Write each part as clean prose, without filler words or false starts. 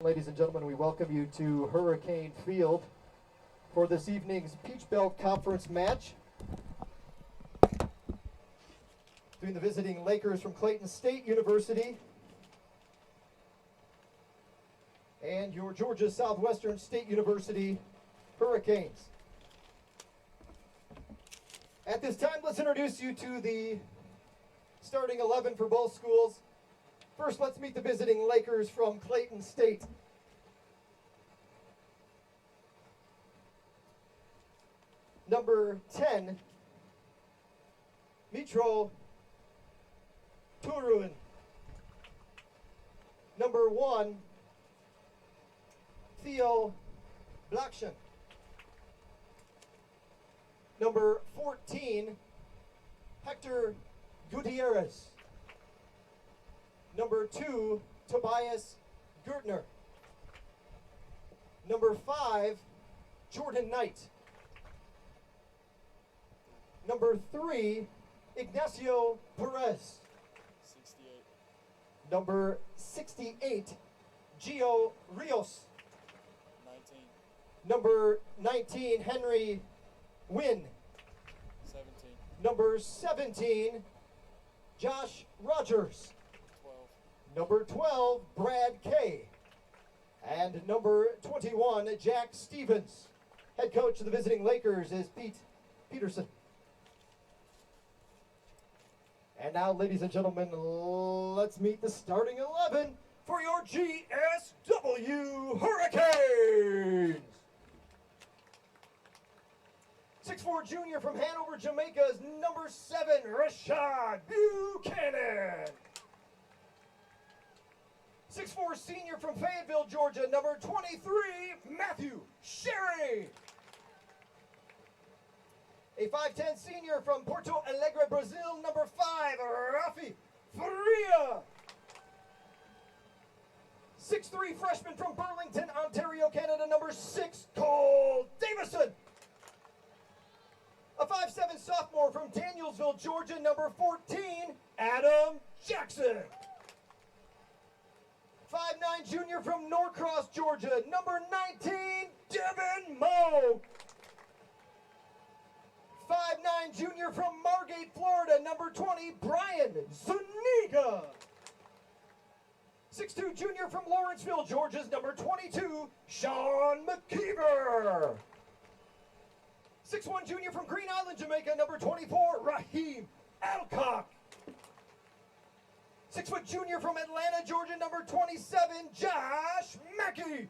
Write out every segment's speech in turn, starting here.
Ladies and gentlemen, we welcome you to Hurricane Field for this evening's Peach Belt Conference match between the visiting Lakers from Clayton State University and your Georgia Southwestern State University Hurricanes. At this time, let's introduce you to the starting 11 for both schools. First, let's meet the visiting Lakers from Clayton State. Number 10, Mitro Turuin. Number 1, Theo Blakshan. Number 14, Hector Gutierrez. Number 2, Tobias Gertner. Number 5, Jordan Knight. Number 3, Ignacio Perez. 68. Number 68, Gio Rios. 19. Number 19, Henry Wynn. 17. Number 17, Josh Rogers. 12. Number 12, Brad Kay. And number 21, Jack Stevens. Head coach of the visiting Lakers is Pete Peterson. And now, ladies and gentlemen, let's meet the starting 11 for your GSW Hurricanes. 6'4" junior from Hanover, Jamaica is number 7, Rashad Buchanan. 6'4" senior from Fayetteville, Georgia, number 23, Matthew Sherry. A 5'10" senior from Porto Alegre, Brazil, number 5, Rafi Faria. 6'3" freshman from Burlington, Ontario, Canada, number 6, Cole Davison. A 5'7" sophomore from Danielsville, Georgia, number 14, Adam Jackson. 5'9" junior from Norcross, Georgia, number 19, Devin Moe. 5'9" junior from Margate, Florida, number 20, Brian Zuniga. 6'2" junior from Lawrenceville, Georgia's number 22, Sean McKeever. 6'1" junior from Green Island, Jamaica, number 24, Raheem Alcock. 6' junior from Atlanta, Georgia, number 27, Josh Mackey.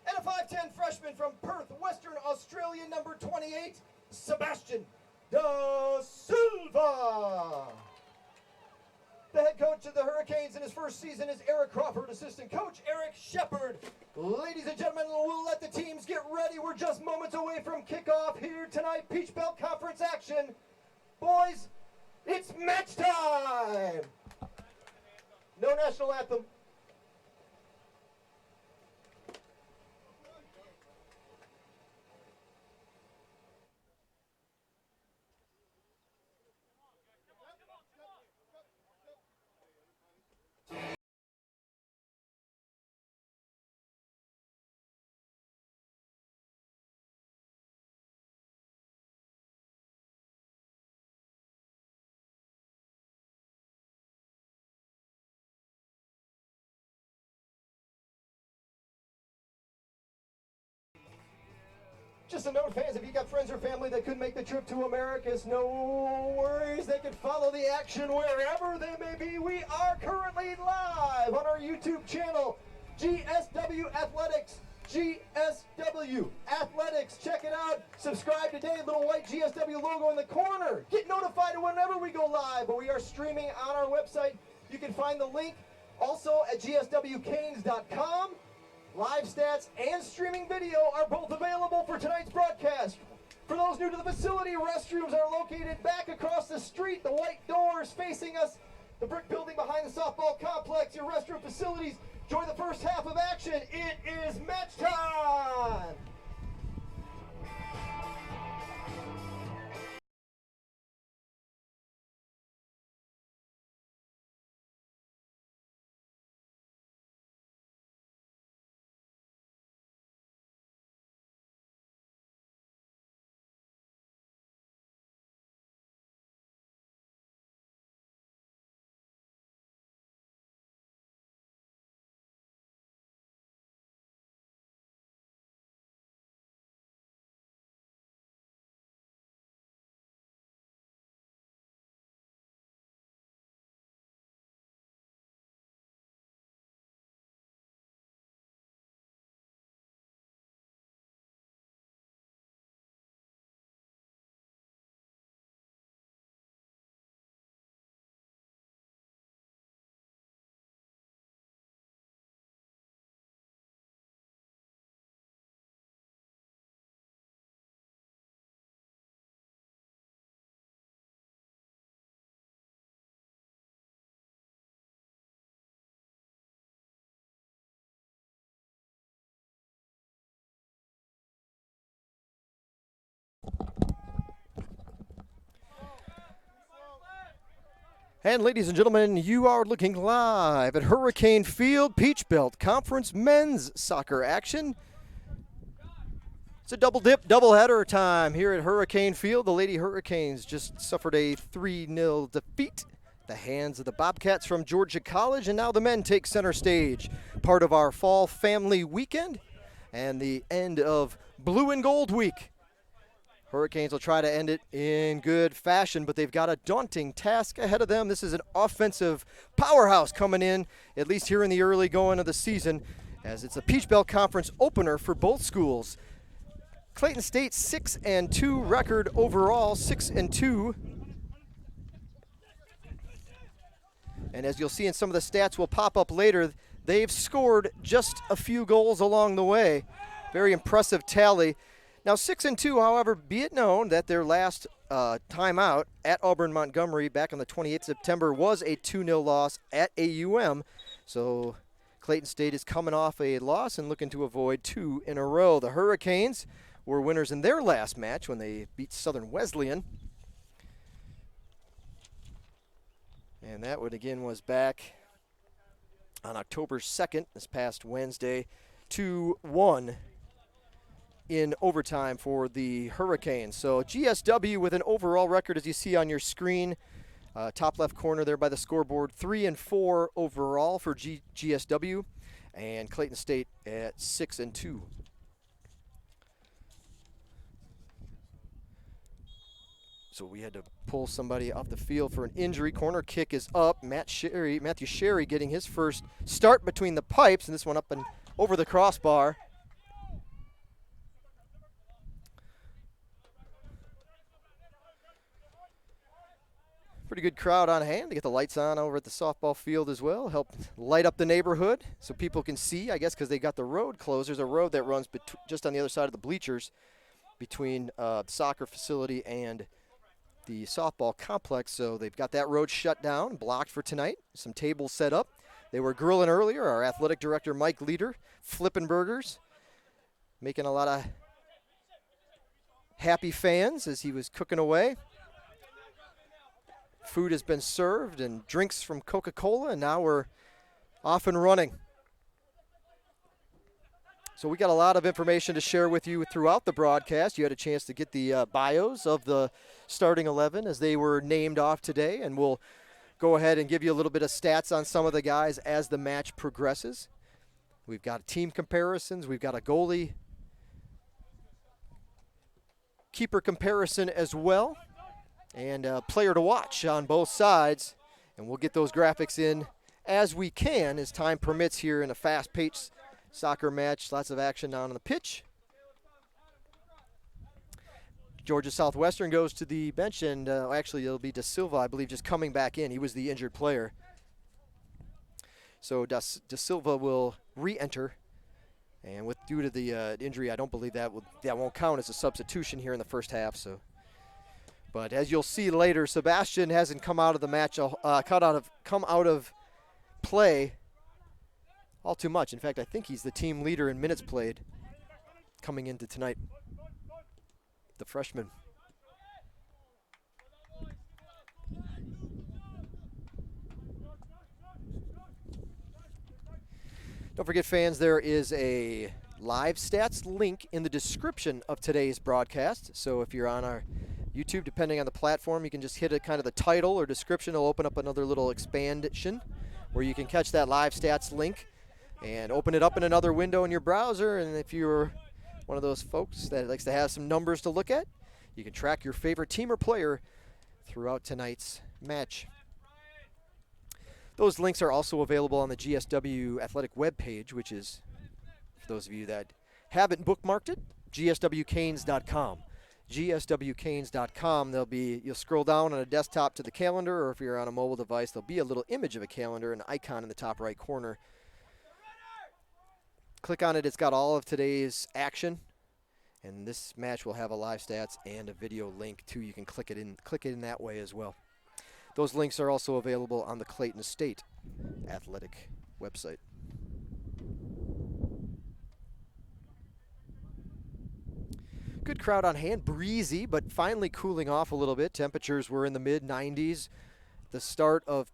And a 5'10" freshman from Perth, Western Australia, number 28, Sebastian Da Silva. The head coach of the Hurricanes in his first season is Eric Crawford, assistant coach Eric Shepard. Ladies and gentlemen, we'll let the teams get ready. We're just moments away from kickoff here tonight, Peach Belt Conference action. Boys, it's match time. No national anthem. Just a note, fans, if you got friends or family that couldn't make the trip to Americus, no worries. They can follow the action wherever they may be. We are currently live on our YouTube channel, GSW Athletics. GSW Athletics. Check it out. Subscribe today. Little white GSW logo in the corner. Get notified whenever we go live. But we are streaming on our website. You can find the link also at gswcanes.com. Live stats and streaming video are both available for tonight's broadcast. For those new to the facility, restrooms are located back across the street. The white doors facing us, the brick building behind the softball complex, your restroom facilities. Enjoy the first half of action. It is match time. And ladies and gentlemen, you are looking live at Hurricane Field Peach Belt Conference men's soccer action. It's a double dip, double header time here at Hurricane Field. The Lady Hurricanes just suffered a 3-0 defeat at the hands of the Bobcats from Georgia College, and now the men take center stage. Part of our fall family weekend and the end of Blue and Gold Week. Hurricanes will try to end it in good fashion, but they've got a daunting task ahead of them. This is an offensive powerhouse coming in, at least here in the early going of the season, as it's a Peach Belt Conference opener for both schools. Clayton State 6-2 record overall, 6-2. And as you'll see in some of the stats will pop up later, they've scored just a few goals along the way. Very impressive tally. Now 6-2, however, be it known that their last time out at Auburn Montgomery back on the 28th of September was a 2-0 loss at AUM. So Clayton State is coming off a loss and looking to avoid 2 in a row. The Hurricanes were winners in their last match when they beat Southern Wesleyan. And that one again was back on October 2nd, this past Wednesday, 2-1. In overtime for the Hurricanes. So GSW with an overall record, as you see on your screen, top left corner there by the scoreboard, 3-4 overall for GSW, and Clayton State at 6-2. So we had to pull somebody off the field for an injury. Corner kick is up. Matthew Sherry getting his first start between the pipes, and this one up and over the crossbar. Pretty good crowd on hand to get the lights on over at the softball field as well. Help light up the neighborhood so people can see, I guess, because they got the road closed. There's a road that runs just on the other side of the bleachers between the soccer facility and the softball complex. So they've got that road shut down, blocked for tonight. Some tables set up. They were grilling earlier. Our athletic director, Mike Leader, flipping burgers, making a lot of happy fans as he was cooking away. Food has been served and drinks from Coca-Cola, and now we're off and running. So we got a lot of information to share with you throughout the broadcast. You had a chance to get the bios of the starting 11 as they were named off today, and we'll go ahead and give you a little bit of stats on some of the guys as the match progresses. We've got team comparisons. We've got a goalie keeper comparison as well, and a player to watch on both sides. And we'll get those graphics in as we can, as time permits here in a fast-paced soccer match. Lots of action down on the pitch. Georgia Southwestern goes to the bench, and actually it'll be Da Silva, I believe, just coming back in. He was the injured player. So Da Silva will re-enter. And due to the injury, I don't believe that won't count as a substitution here in the first half. So, but as you'll see later, Sebastian hasn't come out of the match, come out of play all too much. In fact, I think he's the team leader in minutes played coming into tonight. The freshman. Don't forget, fans, there is a live stats link in the description of today's broadcast. So if you're on our YouTube, depending on the platform, you can just hit kind of the title or description. It'll open up another little expansion where you can catch that live stats link and open it up in another window in your browser. And if you're one of those folks that likes to have some numbers to look at, you can track your favorite team or player throughout tonight's match. Those links are also available on the GSW Athletic webpage, which is, for those of you that haven't bookmarked it, gswcanes.com. gswcanes.com. You'll scroll down on a desktop to the calendar, or if you're on a mobile device, there'll be a little image of a calendar, an icon in the top right corner. Click on it. It's got all of today's action, and this match will have a live stats and a video link too. You can click it in that way as well. Those links are also available on the Clayton State Athletic website. Good crowd on hand, breezy, but finally cooling off a little bit. Temperatures were in the mid-90s the start of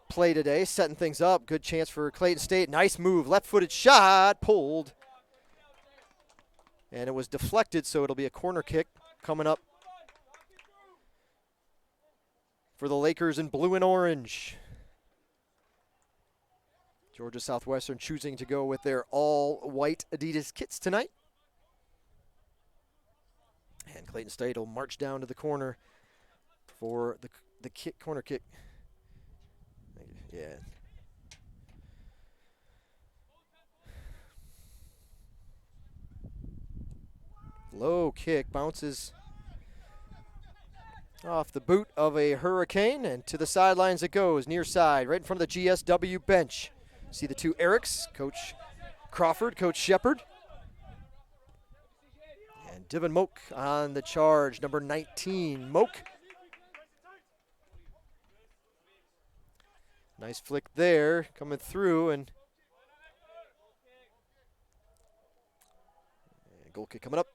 play today, setting things up. Good chance for Clayton State. Nice move. Left-footed shot. Pulled. And it was deflected, so it'll be a corner kick coming up for the Lakers in blue and orange. Georgia Southwestern choosing to go with their all-white Adidas kits tonight. And Clayton State will march down to the corner for the corner kick. Yeah. Low kick, bounces off the boot of a Hurricane, and to the sidelines it goes, near side, right in front of the GSW bench. See the two Erics, Coach Crawford, Coach Shepard. And Divin Moak on the charge, number 19, Moak. Nice flick there, coming through, and goal kick coming up.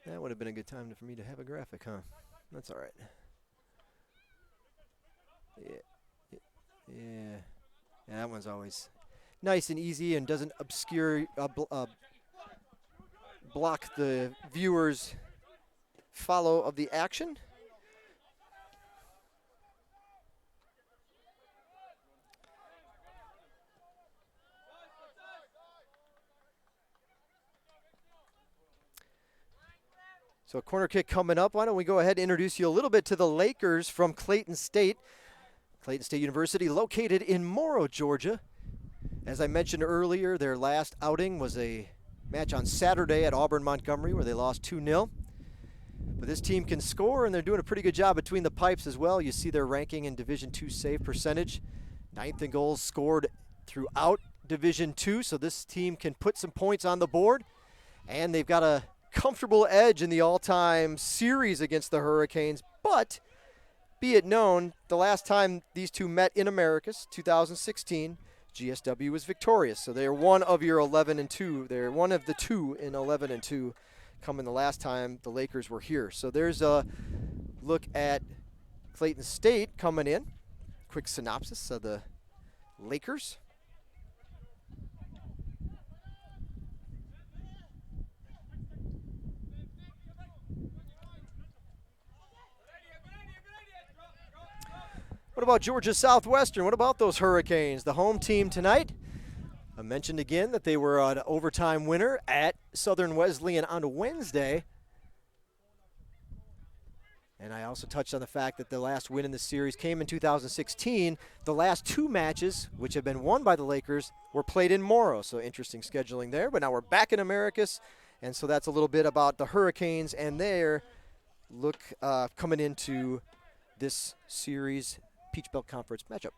That would have been a good time for me to have a graphic, huh? That's all right. Yeah, that one's always nice and easy and doesn't obscure, block the viewer's follow of the action. So a corner kick coming up. Why don't we go ahead and introduce you a little bit to the Lakers from Clayton State. Clayton State University, located in Morrow, Georgia. As I mentioned earlier, their last outing was a match on Saturday at Auburn-Montgomery where they lost 2-0. But this team can score, and they're doing a pretty good job between the pipes as well. You see their ranking in Division II save percentage. 9th in goals scored throughout Division II, so this team can put some points on the board. And they've got a comfortable edge in the all-time series against the Hurricanes, but be it known, the last time these two met in Americus, 2016, GSW was victorious. So they're one of your 11-2. They're one of the two in 11-2 coming the last time the Lakers were here. So there's a look at Clayton State coming in. Quick synopsis of the Lakers. What about Georgia Southwestern? What about those Hurricanes? The home team tonight. I mentioned again that they were an overtime winner at Southern Wesleyan on Wednesday. And I also touched on the fact that the last win in the series came in 2016. The last two matches, which have been won by the Lakers, were played in Morrow. So interesting scheduling there. But now we're back in Americus. And so that's a little bit about the Hurricanes and their look coming into this series Peach Belt Conference matchup.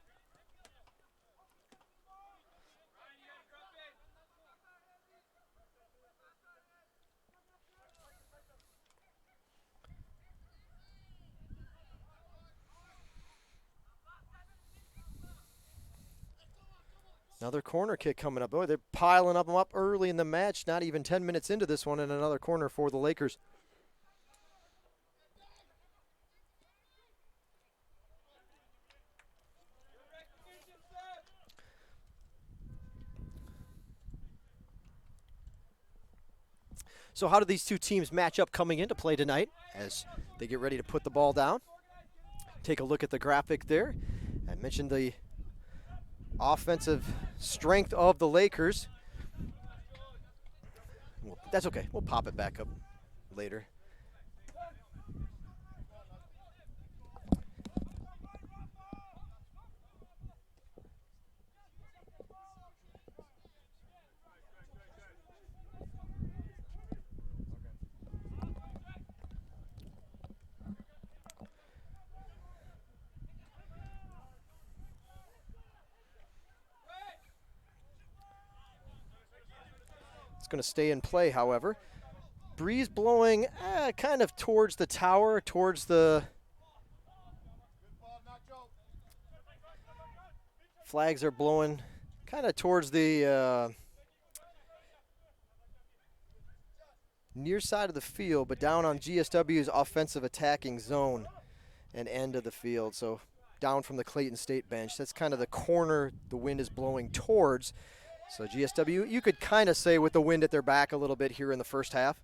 Another corner kick coming up. Boy, they're piling them up early in the match, not even 10 minutes into this one, and another corner for the Lakers. So how do these two teams match up coming into play tonight as they get ready to put the ball down? Take a look at the graphic there. I mentioned the offensive strength of the Lakers. That's okay. We'll pop it back up later. Going to stay in play, however. Breeze blowing kind of towards the tower, towards the Flags are blowing kind of towards the near side of the field, but down on GSW's offensive attacking zone and end of the field. So down from the Clayton State bench. That's kind of the corner the wind is blowing towards. So GSW, you could kind of say with the wind at their back a little bit here in the first half.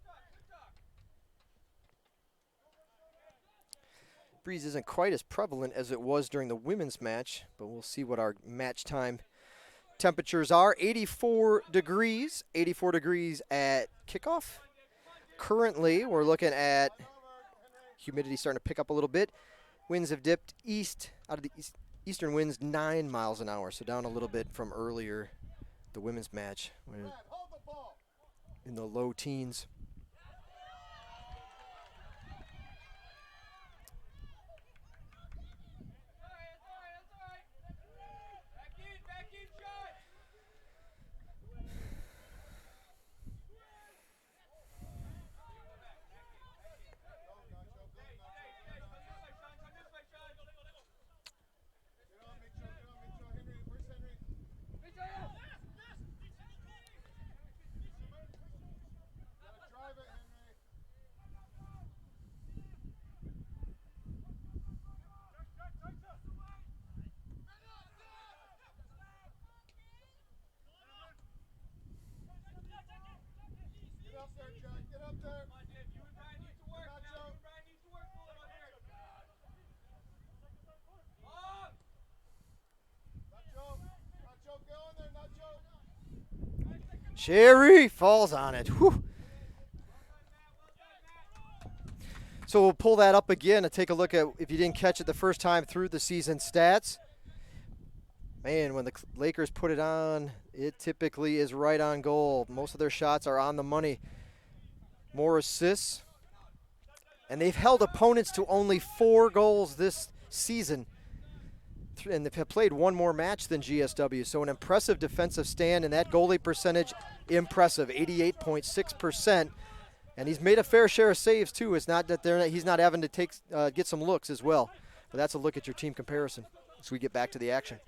Breeze isn't quite as prevalent as it was during the women's match, but we'll see what our match time temperatures are. 84 degrees at kickoff. Currently, we're looking at humidity starting to pick up a little bit. Winds have dipped out of the eastern winds 9 miles an hour, so down a little bit from earlier, the women's match, in the low teens. Sherry falls on it. Whew. So we'll pull that up again and take a look at, if you didn't catch it the first time through the season stats. Man, when the Lakers put it on, it typically is right on goal. Most of their shots are on the money. More assists. And they've held opponents to only 4 goals this season. And they've played one more match than GSW. So an impressive defensive stand, and that goalie percentage, impressive, 88.6%. And he's made a fair share of saves too. It's not that he's not having to get some looks as well. But that's a look at your team comparison as we get back to the action.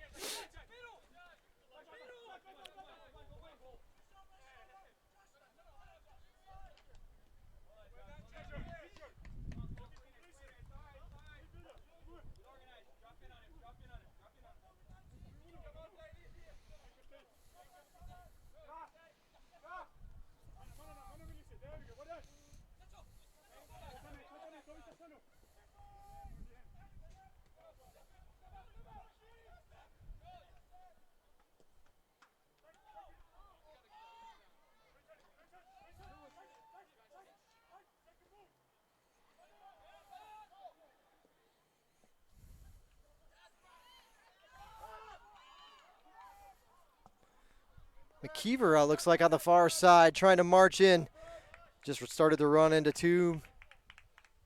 McKeever looks like on the far side, trying to march in. Just started to run into 2.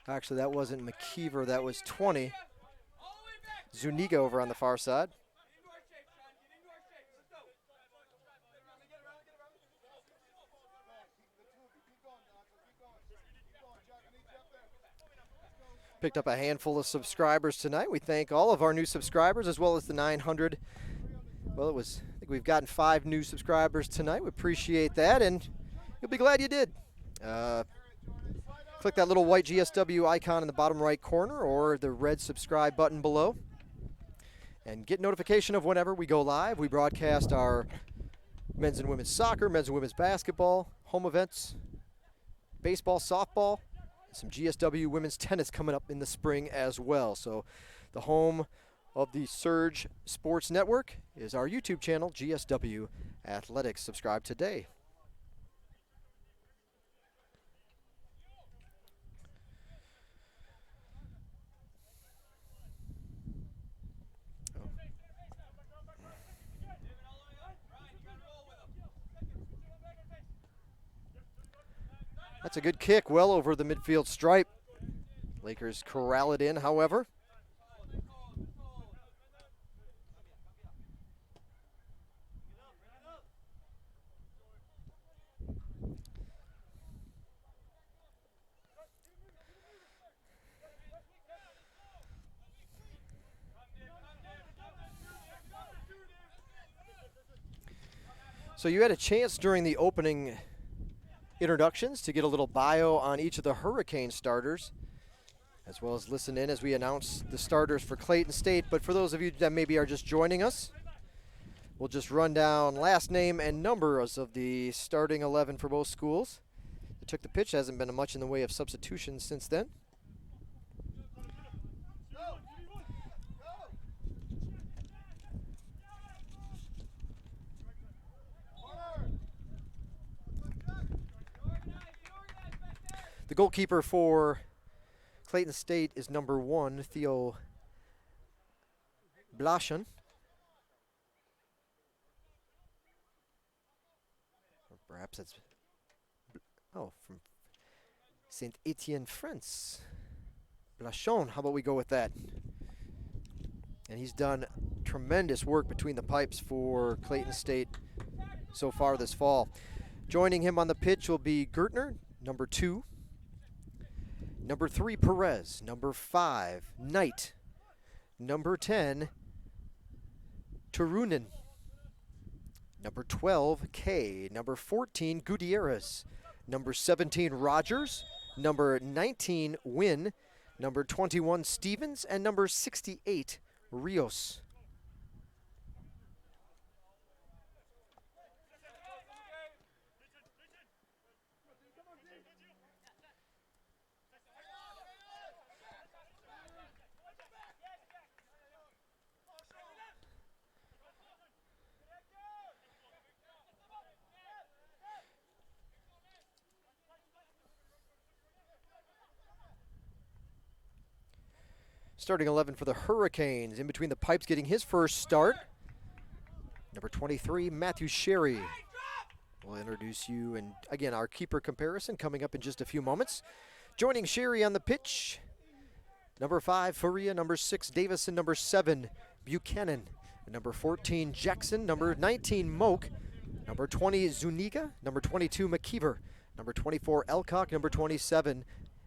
Actually, that wasn't McKeever. That was 20. Zuniga over on the far side. Picked up a handful of subscribers tonight. We thank all of our new subscribers as well as the 900. Well, I think we've gotten 5 new subscribers tonight. We appreciate that, and you'll be glad you did. Click that little white GSW icon in the bottom right corner or the red subscribe button below and get notification of whenever we go live. We broadcast our men's and women's soccer, men's and women's basketball, home events, baseball, softball, and some GSW women's tennis coming up in the spring as well. So the home of the Surge Sports Network is our YouTube channel, GSW Athletics. Subscribe today. That's a good kick, well over the midfield stripe. Lakers corral it in, however. So you had a chance during the opening introductions to get a little bio on each of the Hurricane starters, as well as listen in as we announce the starters for Clayton State. But for those of you that maybe are just joining us, we'll just run down last name and numbers of the starting 11 for both schools. They took the pitch, hasn't been much in the way of substitutions since then. The goalkeeper for Clayton State is number 1, Theo Blaschen. Or perhaps that's, from Saint Etienne, France. Blachon, how about we go with that? And he's done tremendous work between the pipes for Clayton State so far this fall. Joining him on the pitch will be Gertner, number 2. Number 3, Perez. Number 5, Knight. Number 10, Turunen. Number 12, Kay. Number 14, Gutierrez. Number 17, Rogers. Number 19, Wynn. Number 21, Stevens. And number 68, Rios. Starting 11 for the Hurricanes. In between the pipes, getting his first start. Number 23, Matthew Sherry. We'll introduce you, and again, our keeper comparison coming up in just a few moments. Joining Sherry on the pitch, number 5, Faria. Number 6, Davison. Number 7, Buchanan. Number 14, Jackson. Number 19, Moak. Number 20, Zuniga. Number 22, McKeever. Number 24, Elcock. Number 27,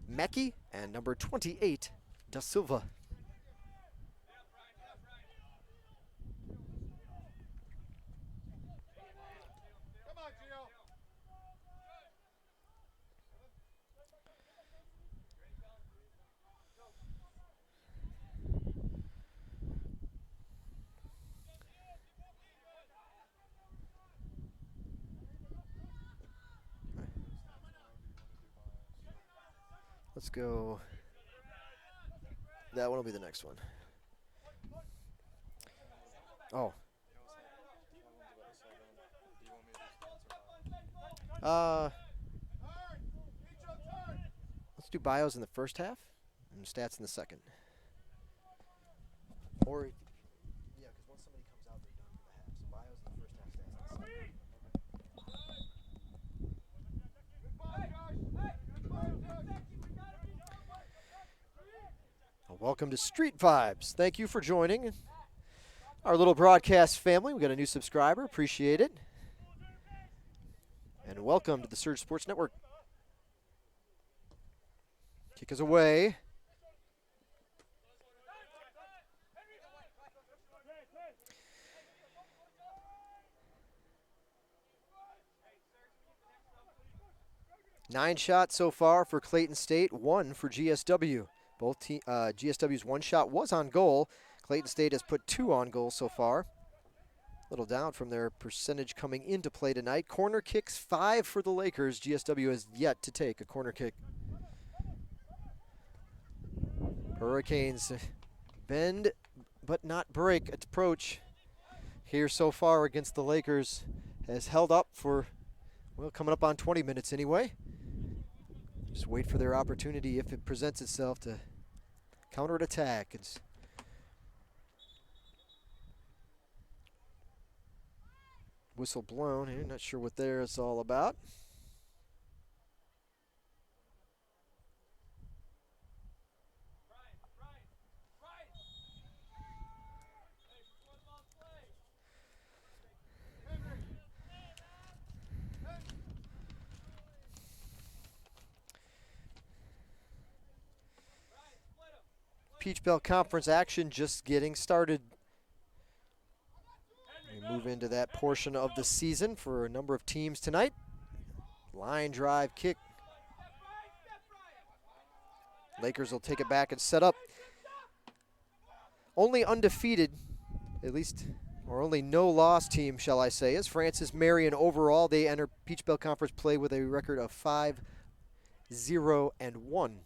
Mackey. And number 28, Da Silva. Let's go. That one will be the next one. Oh. Let's do bios in the first half and stats in the second. Or, yeah, because once somebody comes out, they're done for the half. So bios in the first half, stats in the second. Welcome to Street Vibes. Thank you for joining our little broadcast family. We got a new subscriber. Appreciate it. And welcome to the Surge Sports Network. Kick us away. Nine shots so far for Clayton State, 1 for GSW. Both GSW's 1 shot was on goal. Clayton State has put 2 on goal so far. A little down from their percentage coming into play tonight. Corner kicks, 5 for the Lakers. GSW has yet to take a corner kick. Hurricanes bend but not break approach here so far against the Lakers has held up for, well, coming up on 20 minutes anyway. Just wait for their opportunity if it presents itself to counter an attack. It's whistle blown here. Not sure what there is all about. Peach Belt Conference action just getting started. move into that portion of the season for a number of teams tonight. Line drive kick. Lakers will take it back and set up. Only undefeated, at least, or only no-loss team, shall I say, is Francis Marion overall. They enter Peach Belt Conference play with a record of 5-0-1.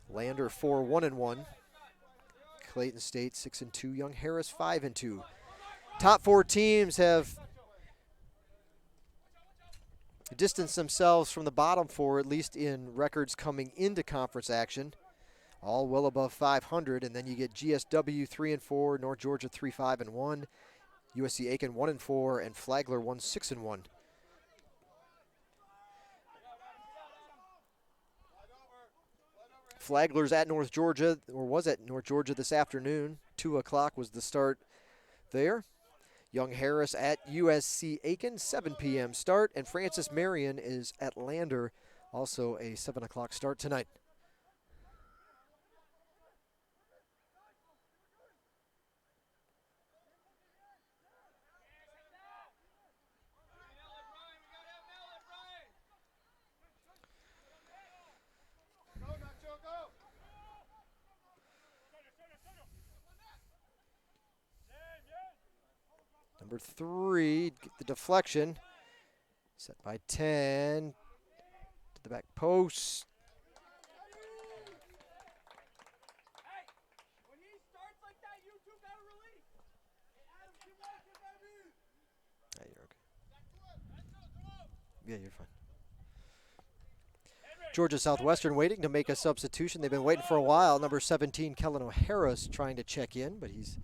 Lander 4-1-1. Clayton State 6-2. Young Harris 5-2. Top four teams have distanced themselves from the bottom four, at least in records coming into conference action. All well above 500, and then you get GSW 3-4, North Georgia 3-5-1, USC Aiken 1-4, and Flagler 1-6-1. Flagler's at North Georgia, or was at North Georgia this afternoon. 2 o'clock was the start there. Young Harris at USC Aiken, 7 p.m. start, and Francis Marion is at Lander, also a 7 o'clock start tonight. Number 3, get the deflection. Set by 10. To the back post. Hey, you're okay. Yeah, you're fine. Georgia Southwestern waiting to make a substitution. They've been waiting for a while. Number 17, Kellen O'Hara's trying to check in, but he's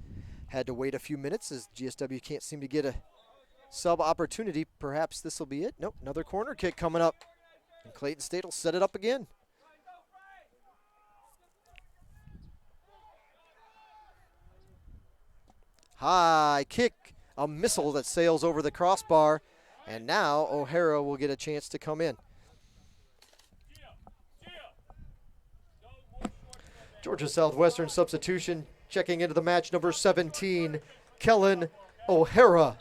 had to wait a few minutes as GSW can't seem to get a sub opportunity. Perhaps this will be it. Nope, another corner kick coming up. And Clayton State will set it up again. High kick, a missile that sails over the crossbar. And now O'Hara will get a chance to come in. Georgia Southwestern substitution. Checking into the match, number 17, Kellen O'Hara.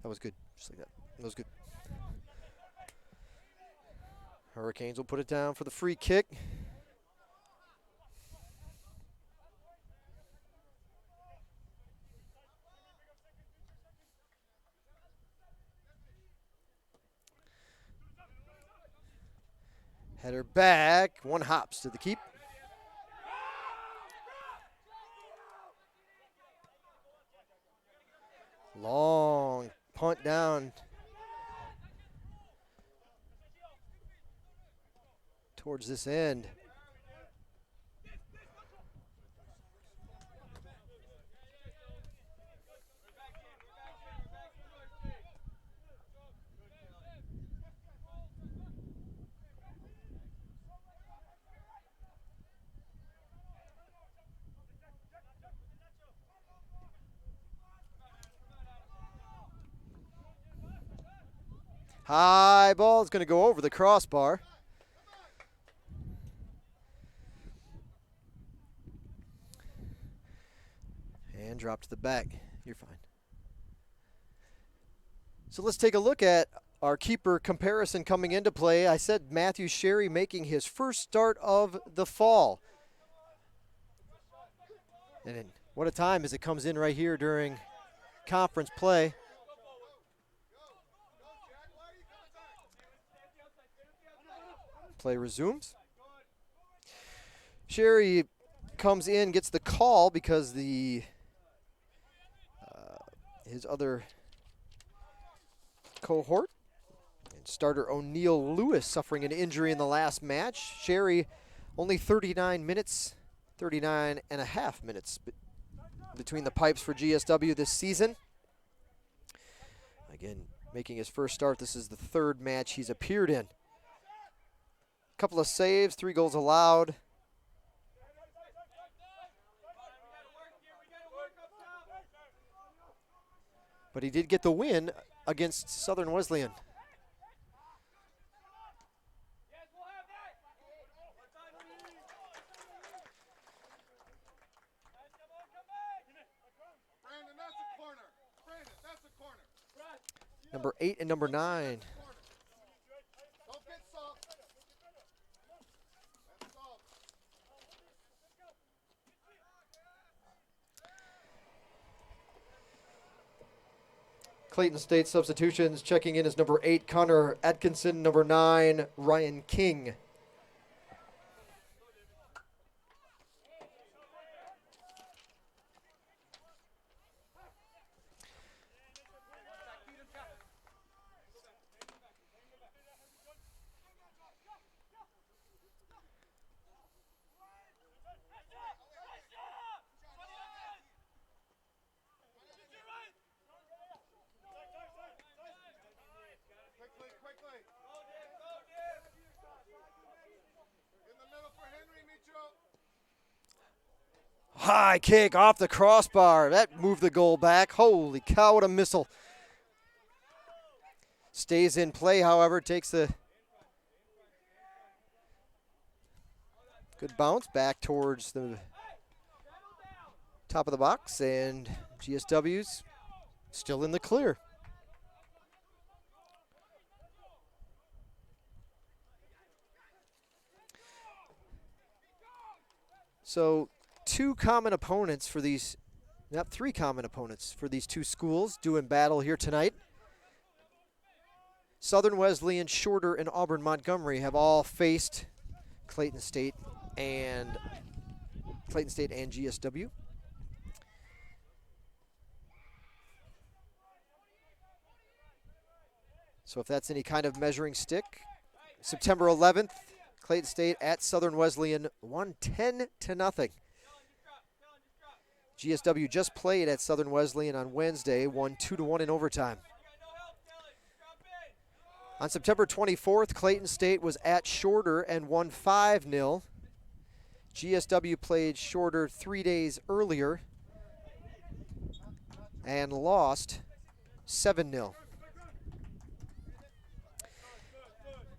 That was good, just like that. That was good. Hurricanes will put it down for the free kick. Header back, one hops to the keep. Long punt down towards this end. High ball is going to go over the crossbar. And drop to the back. You're fine. So let's take a look at our keeper comparison coming into play. I said Matthew Sherry making his first start of the fall. And what a time as it comes in right here during conference play. Play resumes. Sherry comes in, gets the call because his other cohort and starter O'Neal Lewis suffering an injury in the last match. Sherry only 39 minutes, 39 and a half minutes between the pipes for GSW this season. Again, making his first start. This is the third match he's appeared in. Couple of saves, 3 goals allowed. But he did get the win against Southern Wesleyan. Number 8 and number 9. Clayton State substitutions. Checking in is number 8, Connor Atkinson. Number 9, Ryan King. High kick off the crossbar. That moved the goal back. Holy cow, what a missile. Stays in play, however, takes the good bounce back towards the top of the box, and GSW's still in the clear. So three common opponents for these two schools doing battle here tonight. Southern Wesleyan, Shorter, and Auburn Montgomery have all faced Clayton State and GSW. So if that's any kind of measuring stick, September 11th, Clayton State at Southern Wesleyan won 10-0. GSW just played at Southern Wesleyan on Wednesday, won 2-1 in overtime. On September 24th, Clayton State was at Shorter and won 5-0. GSW played Shorter 3 days earlier and lost 7-0.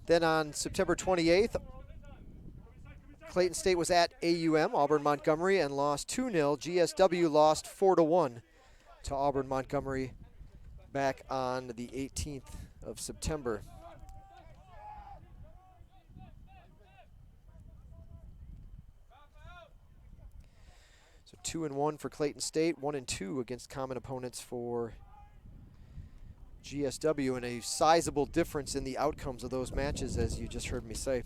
Then on September 28th, Clayton State was at AUM, Auburn Montgomery, and lost 2-0. GSW lost 4-1 to Auburn Montgomery back on the 18th of September. So 2-1 for Clayton State, 1-2 against common opponents for GSW, and a sizable difference in the outcomes of those matches, as you just heard me say.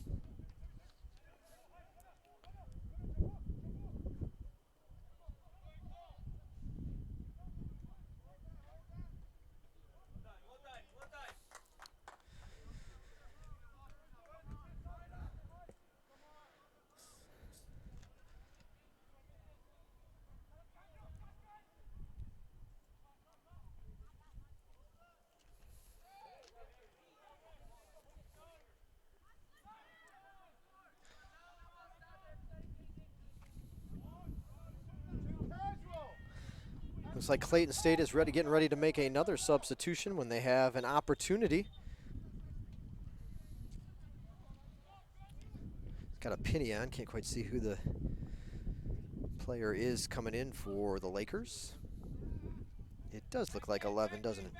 Looks like Clayton State is getting ready to make another substitution when they have an opportunity. Got a penny on, can't quite see who the player is coming in for the Lakers. It does look like 11, doesn't it?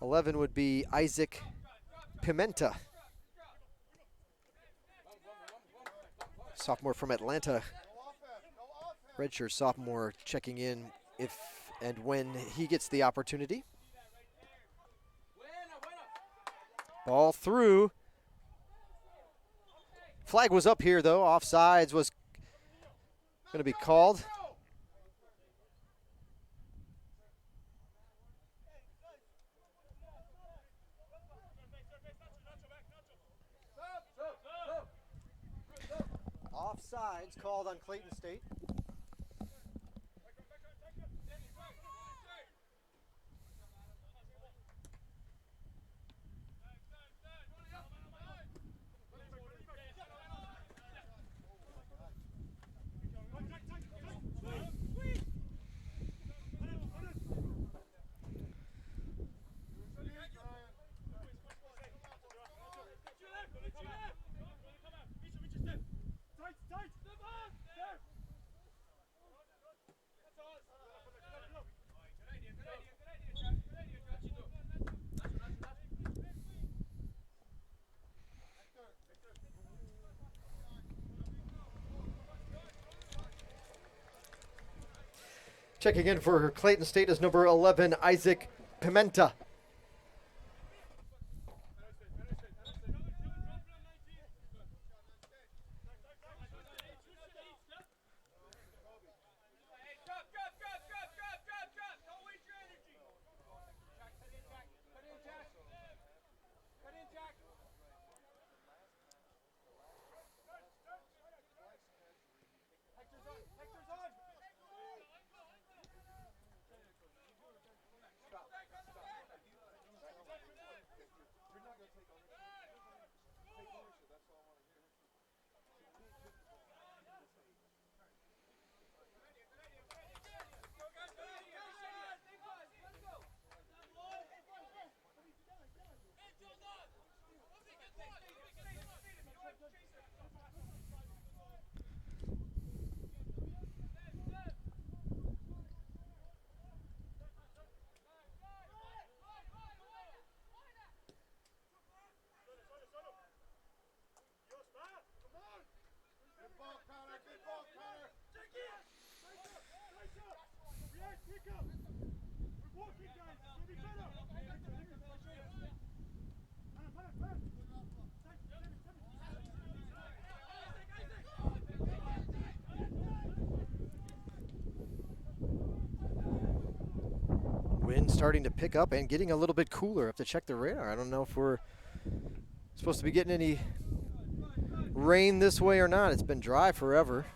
11 would be Isaac Pimenta, sophomore from Atlanta. Redshirt sophomore checking in if and when he gets the opportunity. Ball through. Flag was up here, though. Offsides was going to be called. Offsides called on Clayton State. Checking in for Clayton State is number 11, Isaac Pimenta. Wind starting to pick up and getting a little bit cooler. I have to check the radar. I don't know if we're supposed to be getting any rain this way or not. It's been dry forever.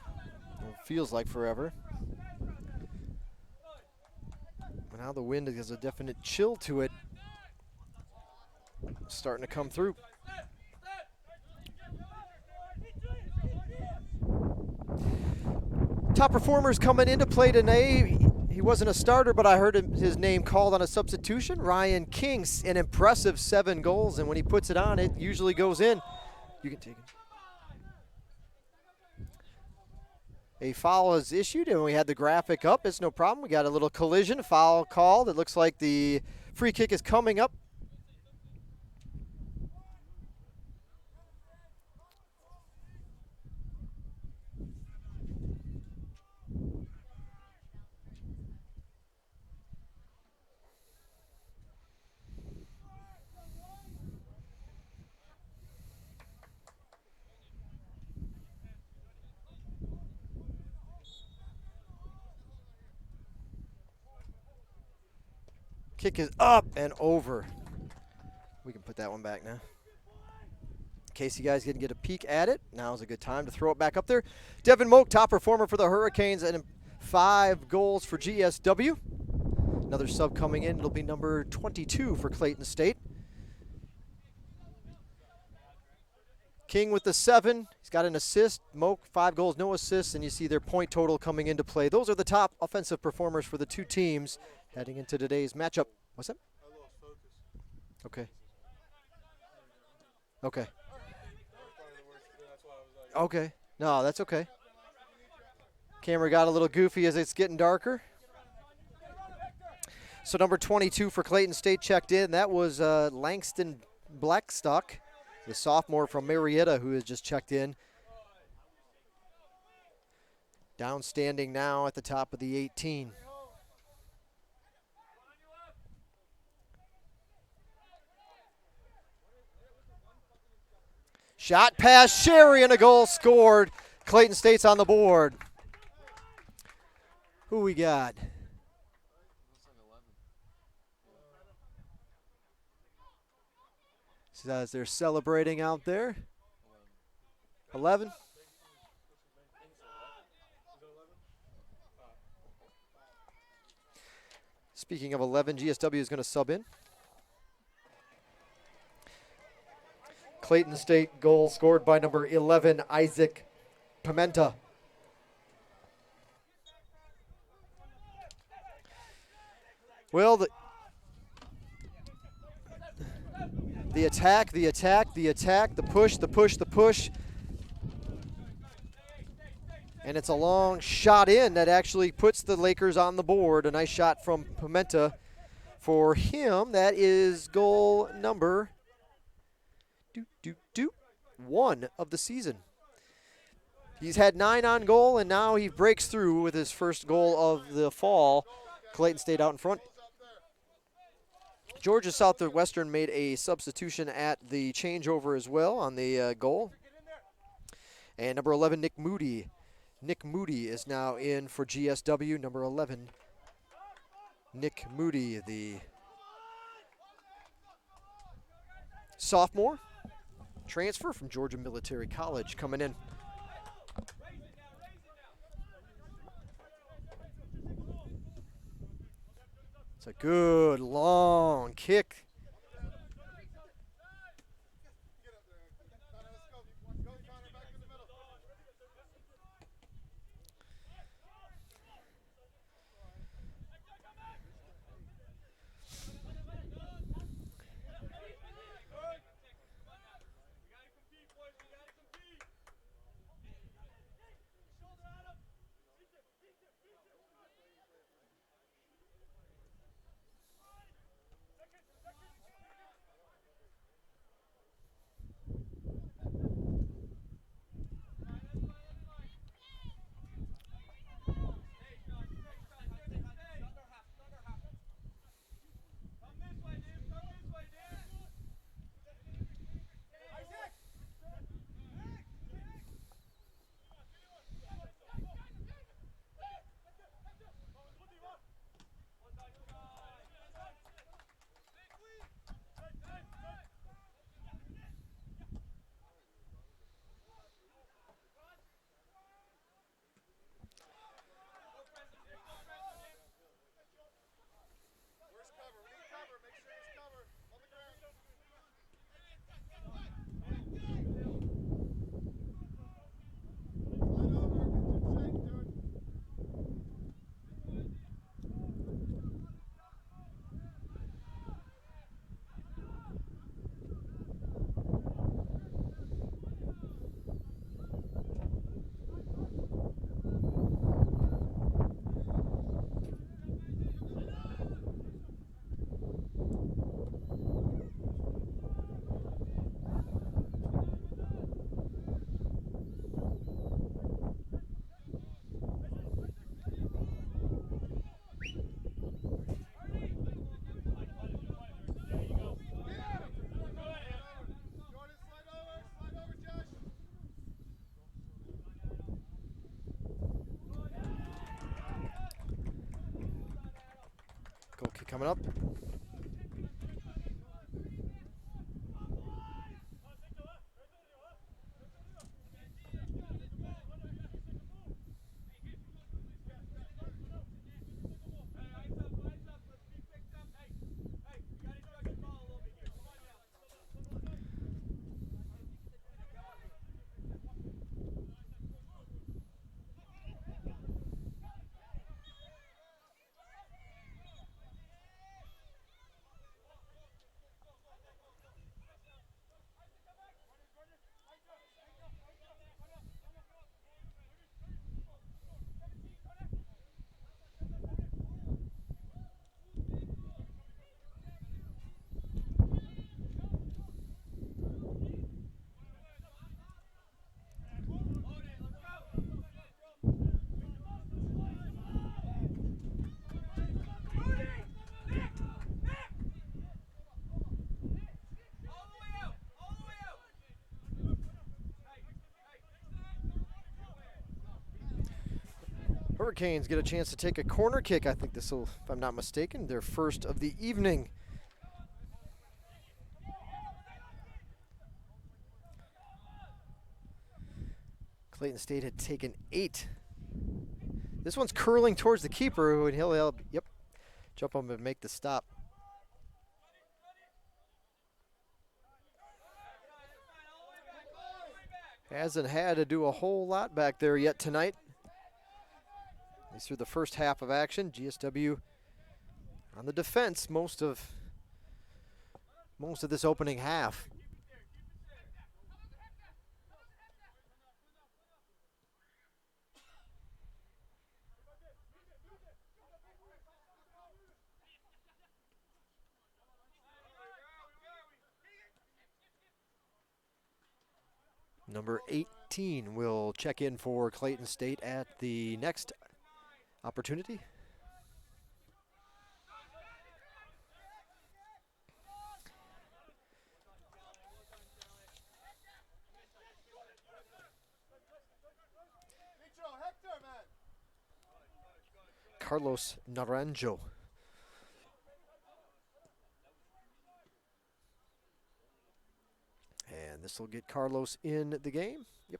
It feels like forever. But now the wind has a definite chill to it. Starting to come through. Top performers coming into play today. He wasn't a starter, but I heard his name called on a substitution. Ryan King, an impressive 7 goals, and when he puts it on, it usually goes in. You can take it. A foul is issued, and we had the graphic up. It's no problem. We got a little collision, foul called. It looks like the free kick is coming up. Kick is up and over. We can put that one back now. In case you guys didn't get a peek at it, now's a good time to throw it back up there. Devin Moak, top performer for the Hurricanes, and 5 goals for GSW. Another sub coming in. It'll be number 22 for Clayton State. King with the 7. He's got an assist. Moak, 5 goals, no assists, and you see their point total coming into play. Those are the top offensive performers for the 2 teams heading into today's matchup. What's that? Okay. Okay. Okay. No, that's okay. Camera got a little goofy as it's getting darker. So number 22 for Clayton State checked in. That was Langston Blackstock, the sophomore from Marietta, who has just checked in. Downstanding now at the top of the 18. Shot past Sherry and a goal scored. Clayton State's on the board. Who we got? So as they're celebrating out there. 11. Speaking of 11, GSW is going to sub in. Clayton State goal scored by number 11, Isaac Pimenta. Well, the attack, the push. And it's a long shot in that actually puts the Lakers on the board. A nice shot from Pimenta. For him, that is goal number 1 of the season. He's had 9 on goal, and now he breaks through with his first goal of the fall. Clayton stayed out in front. Georgia Southwestern made a substitution at the changeover as well on the goal. And number 11, Nick Moody. Nick Moody is now in for GSW. Number 11, Nick Moody, the sophomore transfer from Georgia Military College, coming in. It's a good long kick. Goal kick coming up. Hurricanes get a chance to take a corner kick. I think this will, if I'm not mistaken, their first of the evening. Clayton State had taken 8. This one's curling towards the keeper, and he'll jump up and make the stop. Hasn't had to do a whole lot back there yet tonight. He's through the first half of action. GSW on the defense most of this opening half. Number 8 18 will check in for Clayton State at the next opportunity. Carlos Naranjo. And this will get Carlos in the game. Yep.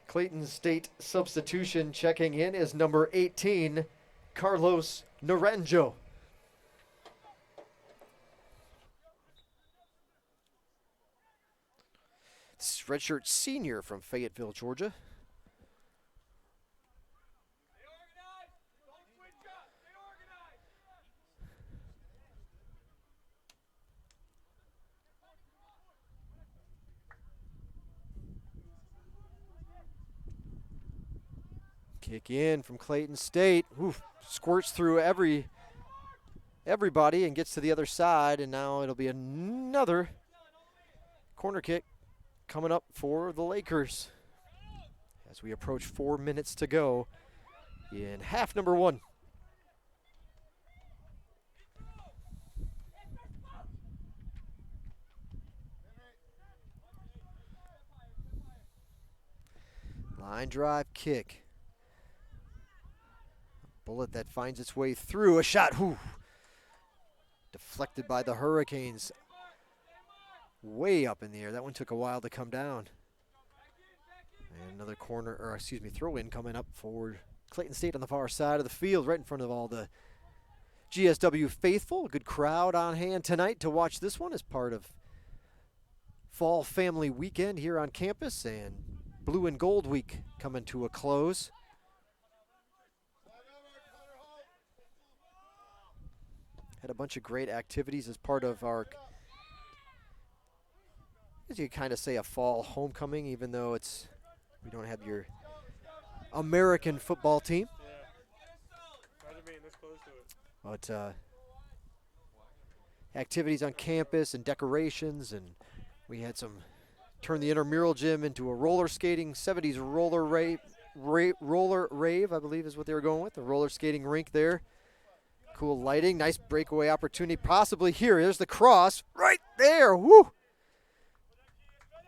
Clayton State substitution checking in is number 18, Carlos Naranjo. This is redshirt senior from Fayetteville, Georgia. Kick in from Clayton State. Oof, squirts through everybody and gets to the other side, and now it'll be another corner kick coming up for the Lakers as we approach 4 minutes to go in half number 1. Line drive kick. Bullet that finds its way through. A shot. Whew. Deflected by the Hurricanes. Way up in the air. That one took a while to come down. And another throw in coming up for Clayton State on the far side of the field, right in front of all the GSW faithful. A good crowd on hand tonight to watch this one as part of Fall Family Weekend here on campus, and Blue and Gold Week coming to a close. Had a bunch of great activities as part of our, as you kind of say, a fall homecoming, even though we don't have your American football team. Yeah. Imagine being this close to it. But activities on campus and decorations, and we had turn the intramural gym into a roller skating 70s roller rave, I believe is what they were going with, the roller skating rink there. Cool lighting, nice breakaway opportunity possibly here. There's the cross right there. Woo!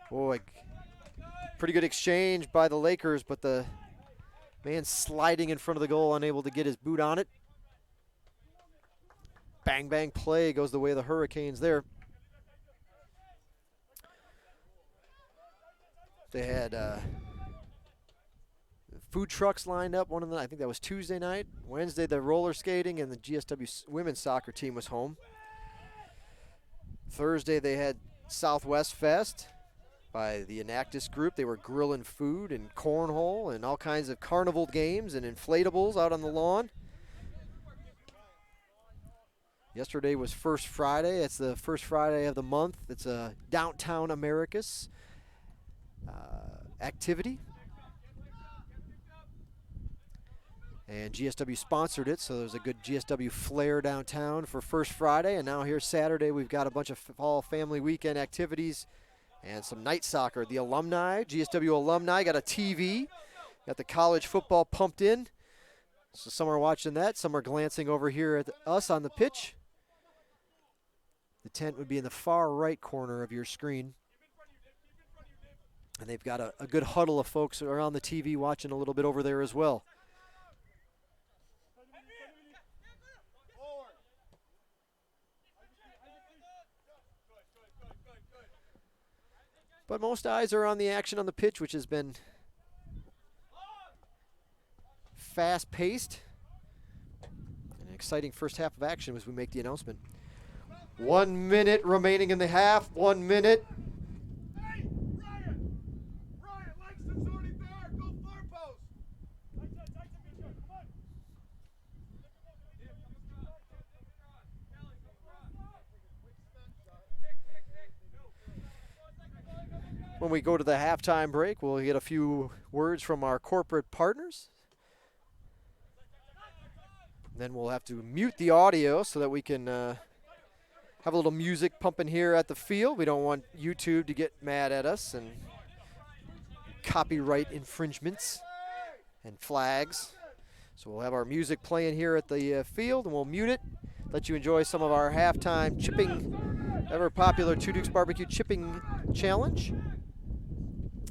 Boy, pretty good exchange by the Lakers, but the man sliding in front of the goal, unable to get his boot on it. Bang, bang play goes the way of the Hurricanes there. They had food trucks lined up. One of them, I think that was Tuesday night. Wednesday, the roller skating and the GSW women's soccer team was home. Thursday, they had Southwest Fest by the Enactus group. They were grilling food and cornhole and all kinds of carnival games and inflatables out on the lawn. Yesterday was First Friday. It's the first Friday of the month. It's a downtown Americus activity. And GSW sponsored it, so there's a good GSW flair downtown for First Friday. And now here Saturday, we've got a bunch of Fall Family Weekend activities and some night soccer. The alumni, GSW alumni, got a TV, got the college football pumped in. So some are watching that, some are glancing over here at us on the pitch. The tent would be in the far right corner of your screen. And they've got a good huddle of folks around the TV watching a little bit over there as well. But most eyes are on the action on the pitch, which has been fast-paced. An exciting first half of action as we make the announcement. 1 minute remaining in the half. 1 minute. Hey, Ryan! Ryan, Langston's already there. Go far post. Come on. When we go to the halftime break, we'll get a few words from our corporate partners. Then we'll have to mute the audio so that we can have a little music pumping here at the field. We don't want YouTube to get mad at us and copyright infringements and flags. So we'll have our music playing here at the field, and we'll mute it. Let you enjoy some of our halftime chipping, ever popular Two Dukes Barbecue Chipping Challenge.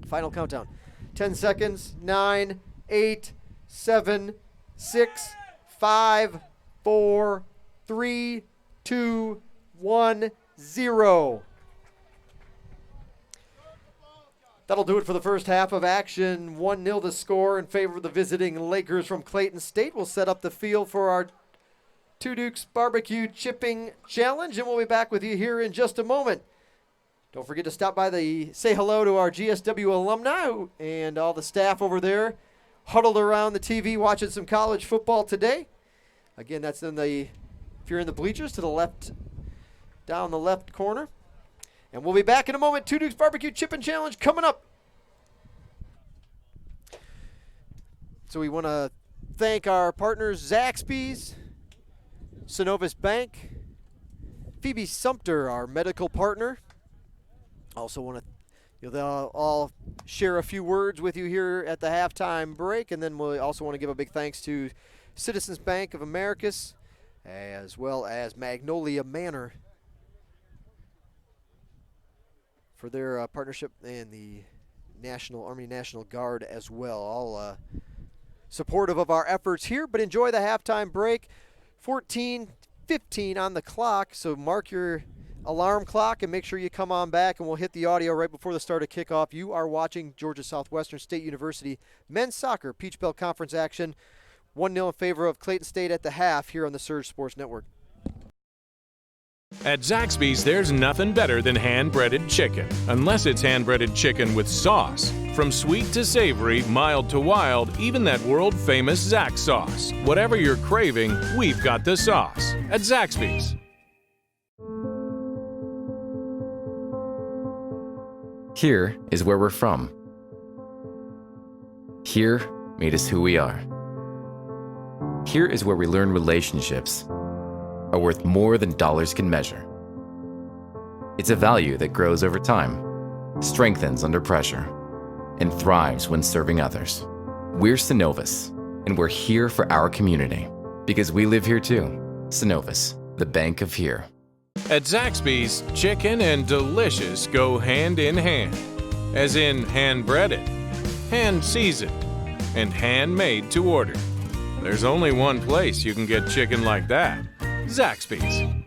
Final countdown. 10 seconds. 9, 8, 7, 6, 5, 4, 3, 2, 1, 0. That'll do it for the first half of action. 1-0 to score in favor of the visiting Lakers from Clayton State. We'll set up the field for our Two Dukes Barbecue Chipping Challenge, and we'll be back with you here in just a moment. Don't forget to stop by say hello to our GSW alumni and all the staff over there huddled around the TV watching some college football today. Again, that's if you're in the bleachers to the left, down the left corner. And we'll be back in a moment. Two Dukes Barbecue Chipping Challenge coming up. So we want to thank our partners, Zaxby's, Synovus Bank, Phoebe Sumter, our medical partner. Also want to, they'll all share a few words with you here at the halftime break, and then we'll also want to give a big thanks to Citizens Bank of Americus, as well as Magnolia Manor, for their partnership, and the Army National Guard as well. All supportive of our efforts here, but enjoy the halftime break. 14:15 on the clock, so mark your alarm clock and make sure you come on back, and we'll hit the audio right before the start of kickoff. You are watching Georgia Southwestern State University men's soccer Peach Belt Conference action. 1-0 in favor of Clayton State at the half here on the Surge Sports Network. At Zaxby's, there's nothing better than hand-breaded chicken, unless it's hand-breaded chicken with sauce. From sweet to savory, mild to wild, even that world-famous Zax sauce. Whatever you're craving, we've got the sauce at Zaxby's. Here is where we're from. Here made us who we are. Here is where we learn relationships are worth more than dollars can measure. It's a value that grows over time, strengthens under pressure, and thrives when serving others. We're Synovus, and we're here for our community because we live here too. Synovus, the bank of here. At Zaxby's, chicken and delicious go hand in hand, as in hand-breaded, hand-seasoned, and handmade to order. There's only one place you can get chicken like that: Zaxby's.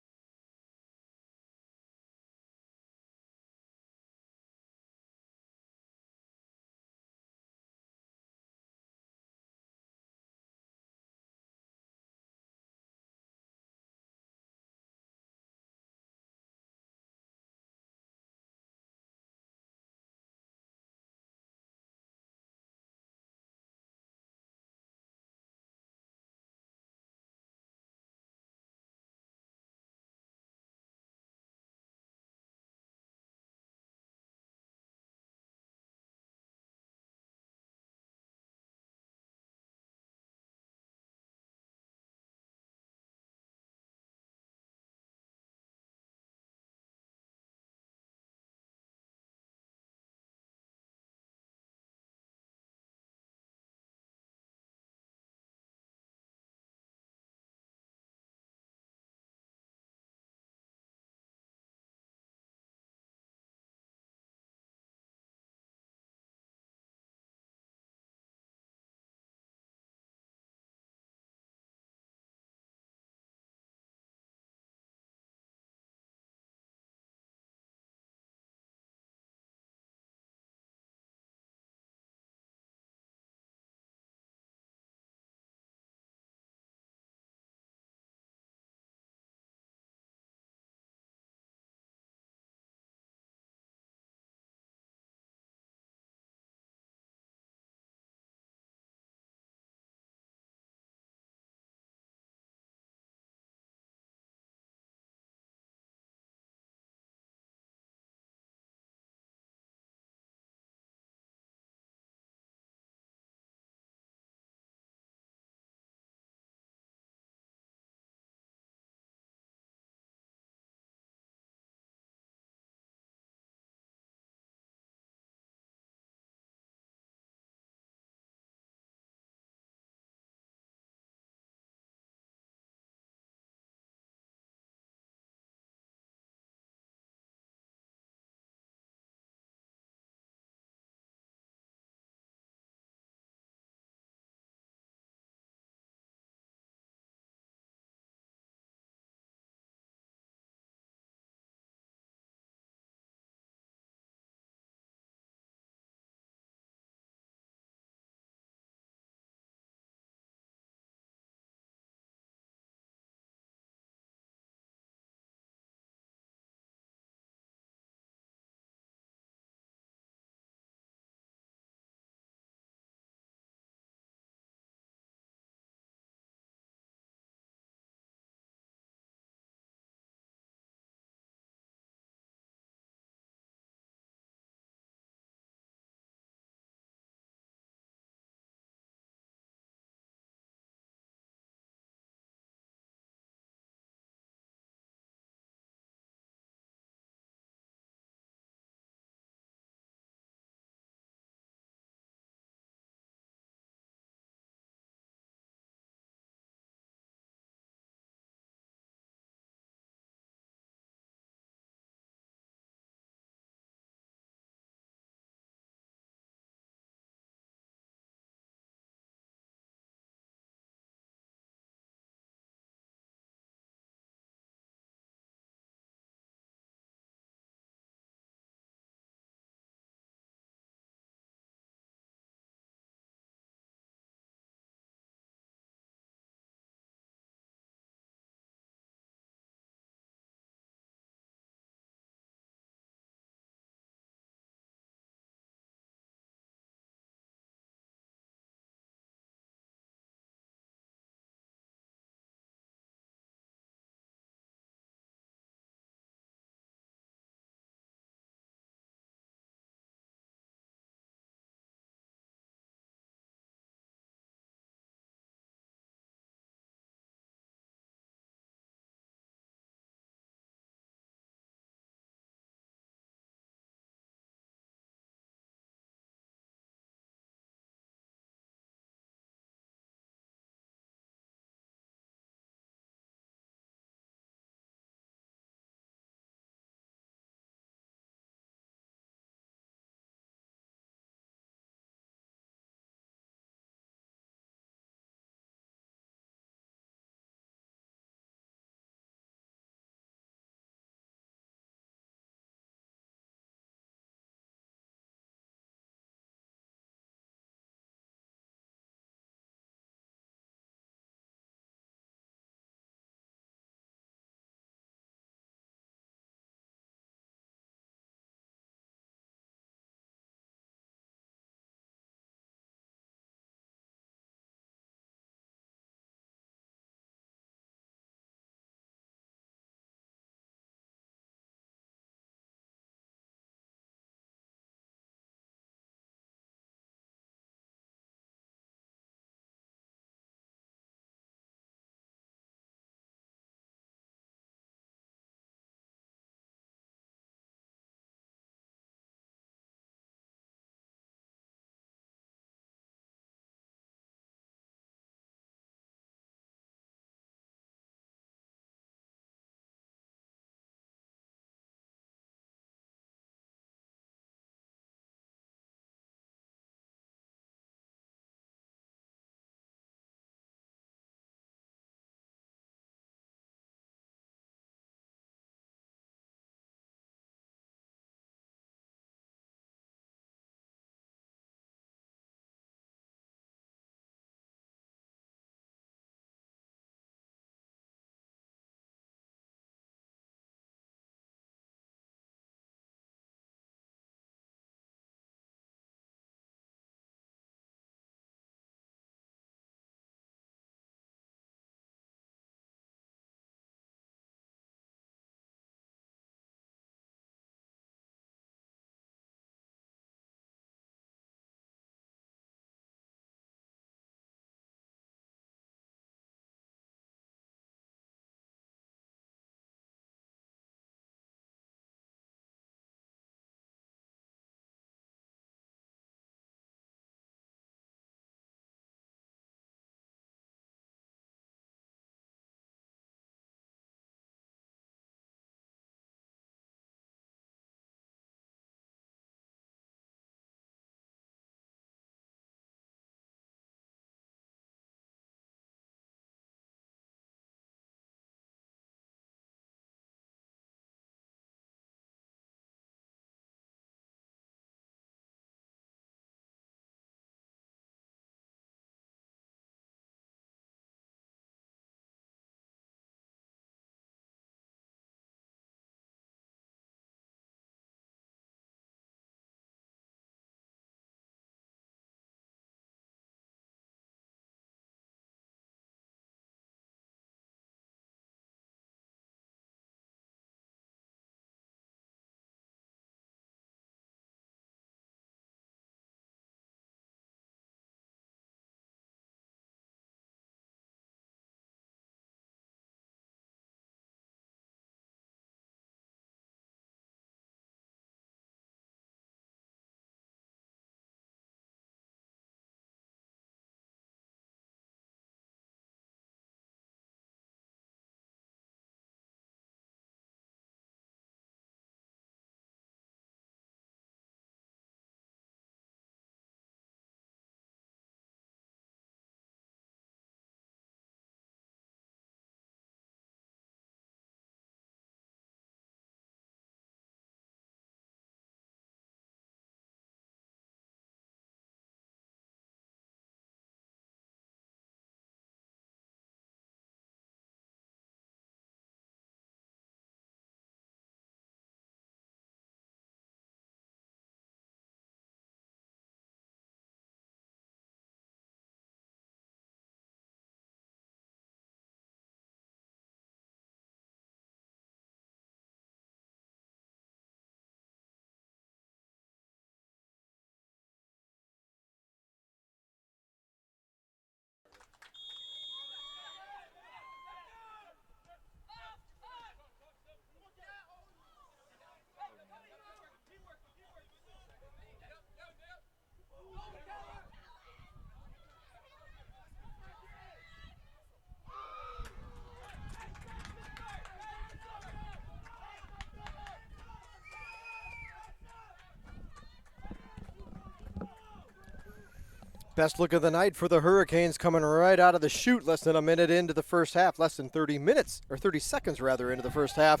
Best look of the night for the Hurricanes coming right out of the chute, less than a minute into the first half, less than 30 minutes, or 30 seconds rather, into the first half.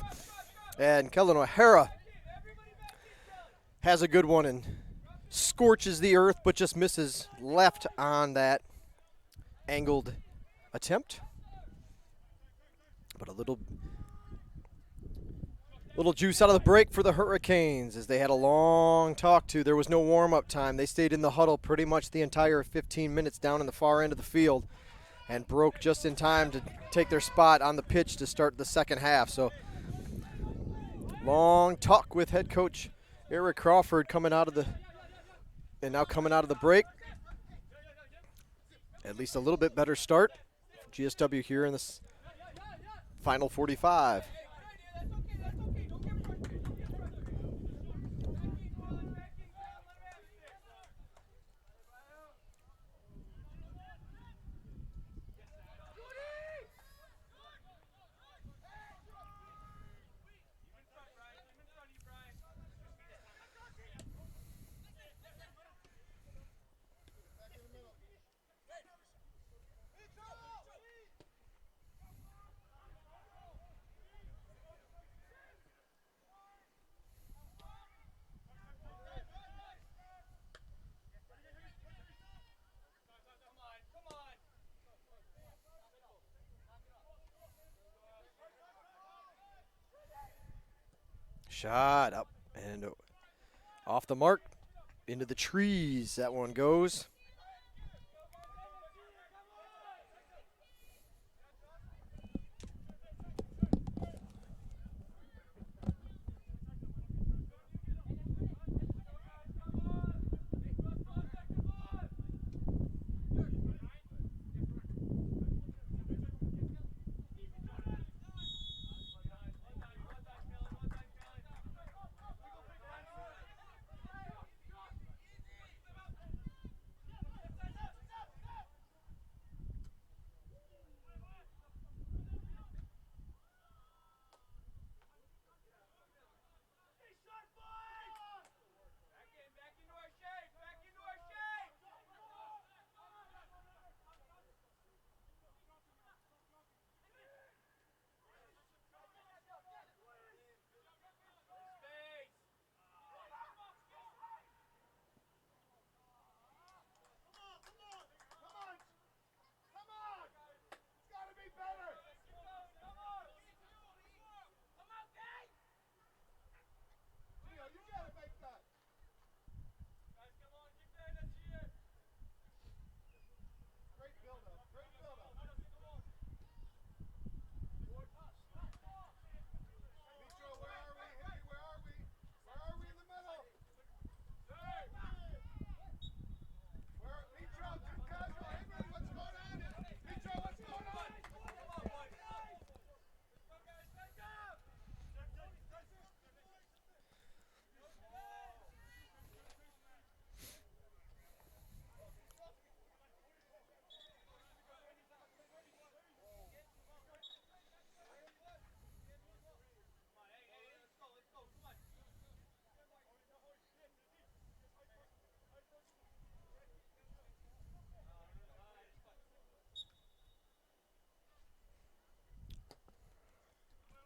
And Kellen O'Hara has a good one and scorches the earth, but just misses left on that angled attempt. But a little juice out of the break for the Hurricanes as they had a long talk to. There was no warm-up time. They stayed in the huddle pretty much the entire 15 minutes down in the far end of the field and broke just in time to take their spot on the pitch to start the second half. So long talk with head coach Eric Crawford coming out of the break. At least a little bit better start for GSW here in this final 45. Shot up and off the mark, into the trees. That one goes.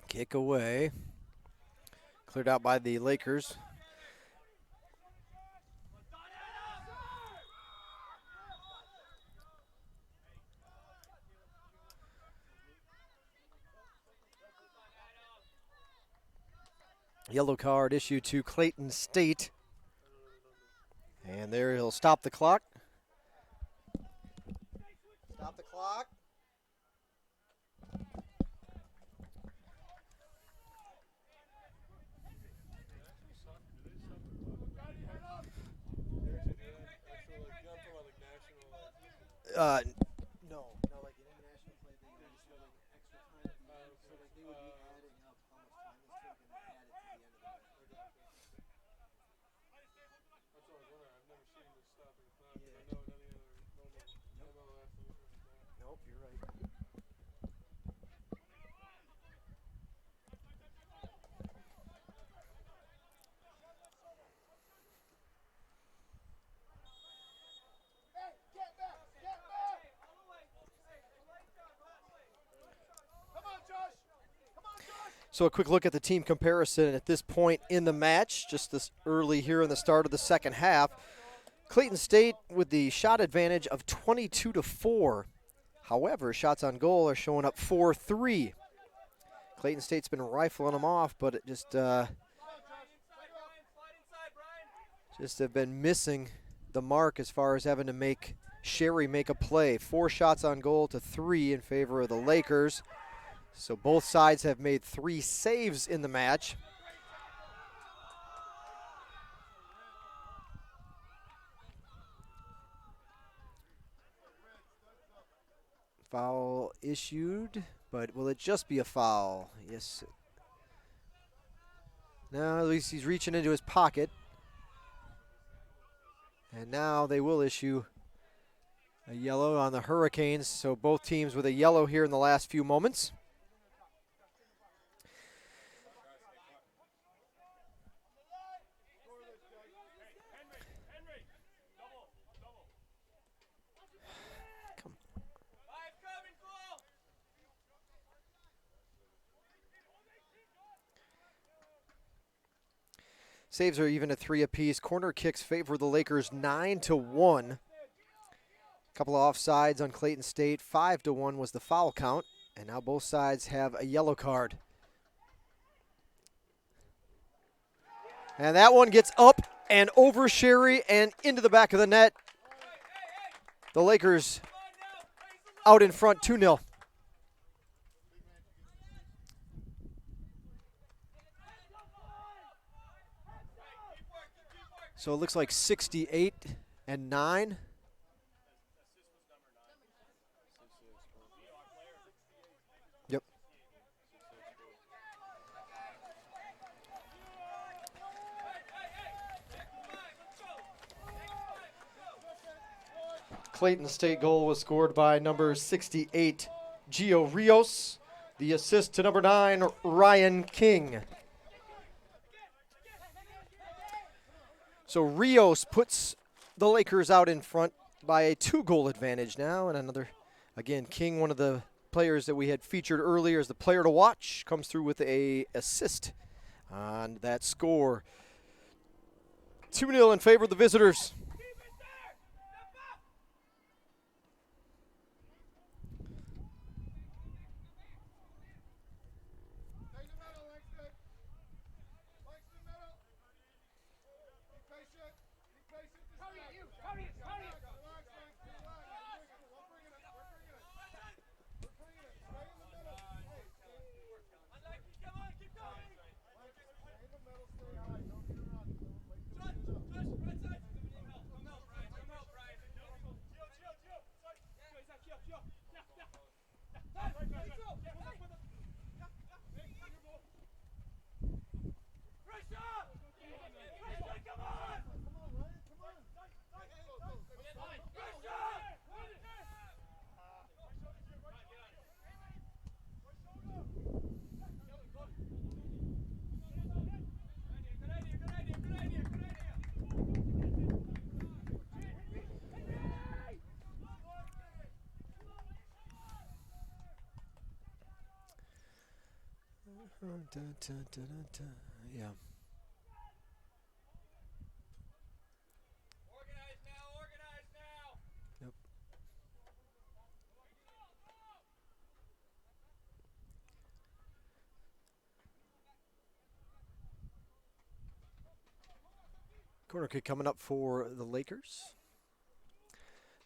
Kick away. Cleared out by the Lakers. Yellow card issued to Clayton State. And there he'll stop the clock. Stop the clock. No, like in international play, they just go like extra time. So like they would be adding up how much time this took and add it to the end of the match. That's what I was wondering. I've never seen this stopping clock. Yeah. I know in any other normal MLS it was like that. Nope, you're right. So a quick look at the team comparison at this point in the match, just this early here in the start of the second half. Clayton State with the shot advantage of 22-4. However, shots on goal are showing up 4-3. Clayton State's been rifling them off, but it just have been missing the mark as far as having to make Sherry make a play. 4 shots on goal to 3 in favor of the Lakers. So both sides have made 3 saves in the match. Foul issued, but will it just be a foul? Yes. Now at least he's reaching into his pocket. And now they will issue a yellow on the Hurricanes. So both teams with a yellow here in the last few moments. Saves are even at 3 apiece. Corner kicks favor the Lakers 9-1. A couple of offsides on Clayton State. 5-1 was the foul count. And now both sides have a yellow card. And that one gets up and over Sherry and into the back of the net. The Lakers out in front 2-0. So it looks like 68-9. Yep. Clayton State goal was scored by number 68, Gio Rios. The assist to number 9, Ryan King. So Rios puts the Lakers out in front by a 2-goal advantage now. And another, again, King, one of the players that we had featured earlier as the player to watch, comes through with a assist on that score. 2-0 in favor of the visitors. Yeah. Organize now. Yep. Corner kick coming up for the Lakers.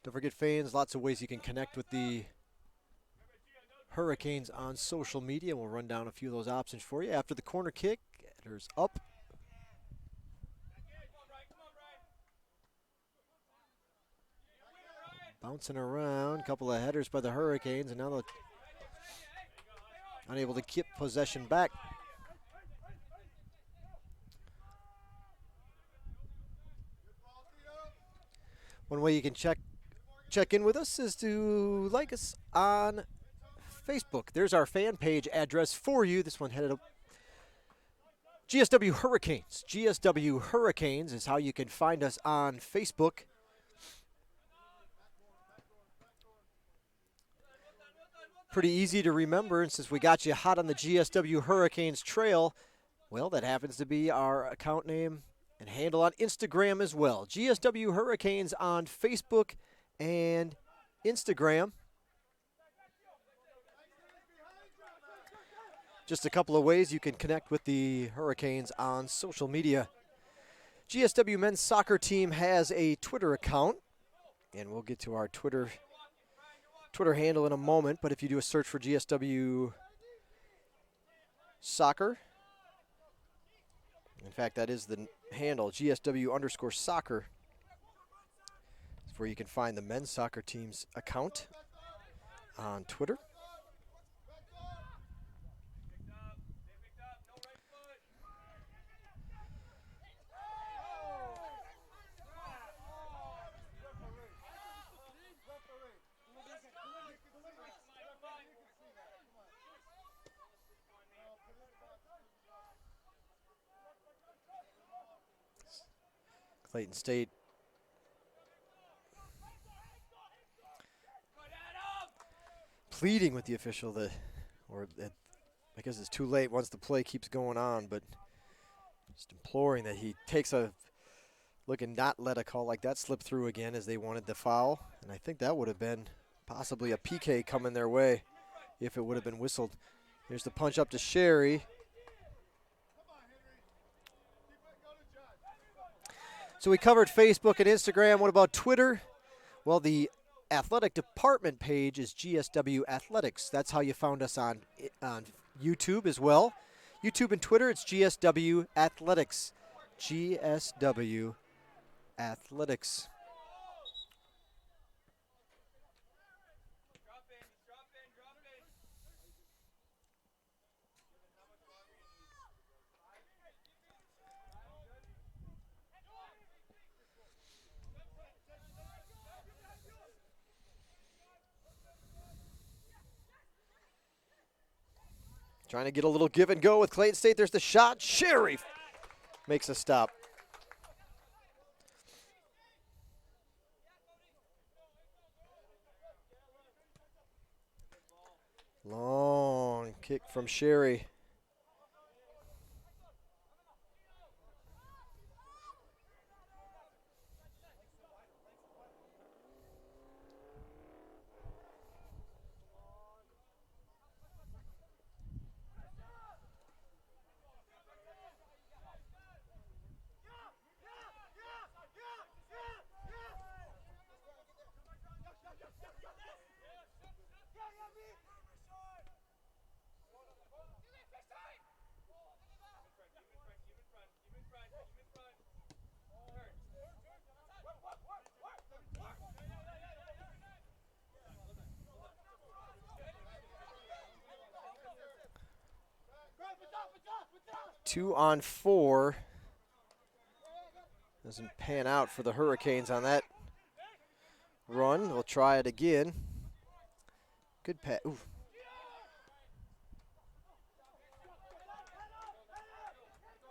Don't forget, fans, lots of ways you can connect with the Hurricanes on social media. We'll run down a few of those options for you. After the corner kick, headers up. Bouncing around, a couple of headers by the Hurricanes, and now they're unable to keep possession back. One way you can check in with us is to like us on Facebook. There's our fan page address for you. This one headed up. GSW Hurricanes. GSW Hurricanes is how you can find us on Facebook. pretty easy to remember. And since we got you hot on the GSW Hurricanes trail, well, that happens to be our account name and handle on Instagram as well. GSW Hurricanes on Facebook and Instagram. Just a couple of ways you can connect with the Hurricanes on social media. GSW men's soccer team has a Twitter account, and we'll get to our Twitter handle in a moment, but if you do a search for GSW soccer, in fact, that is the handle, GSW_soccer. That's where you can find the men's soccer team's account on Twitter. Clayton State pleading with the official I guess it's too late once the play keeps going on, but just imploring that he takes a look and not let a call like that slip through again, as they wanted the foul. And I think that would have been possibly a PK coming their way if it would have been whistled. Here's the punch up to Sherry. So we covered Facebook and Instagram. What about Twitter? Well, the athletic department page is GSW Athletics. That's how you found us on YouTube as well. YouTube and Twitter, it's GSW Athletics. GSW Athletics. Trying to get a little give and go with Clayton State. There's the shot. Sherry makes a stop. Long kick from Sherry. Two on four. Doesn't pan out for the Hurricanes on that run. We'll try it again. Good pass. Ooh.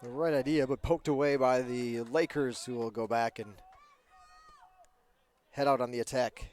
The right idea, but poked away by the Lakers, who will go back and head out on the attack.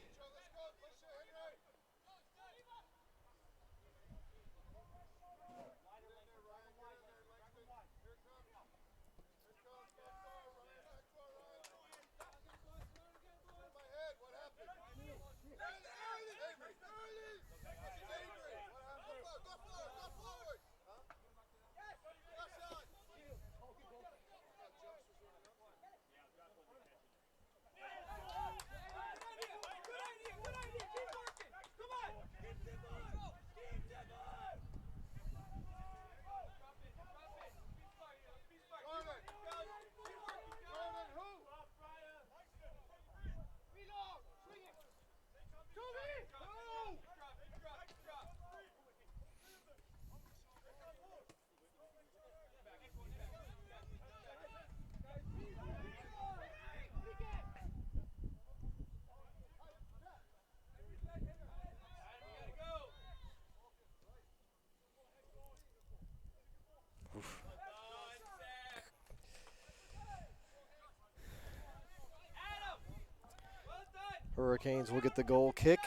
Hurricanes will get the goal kick.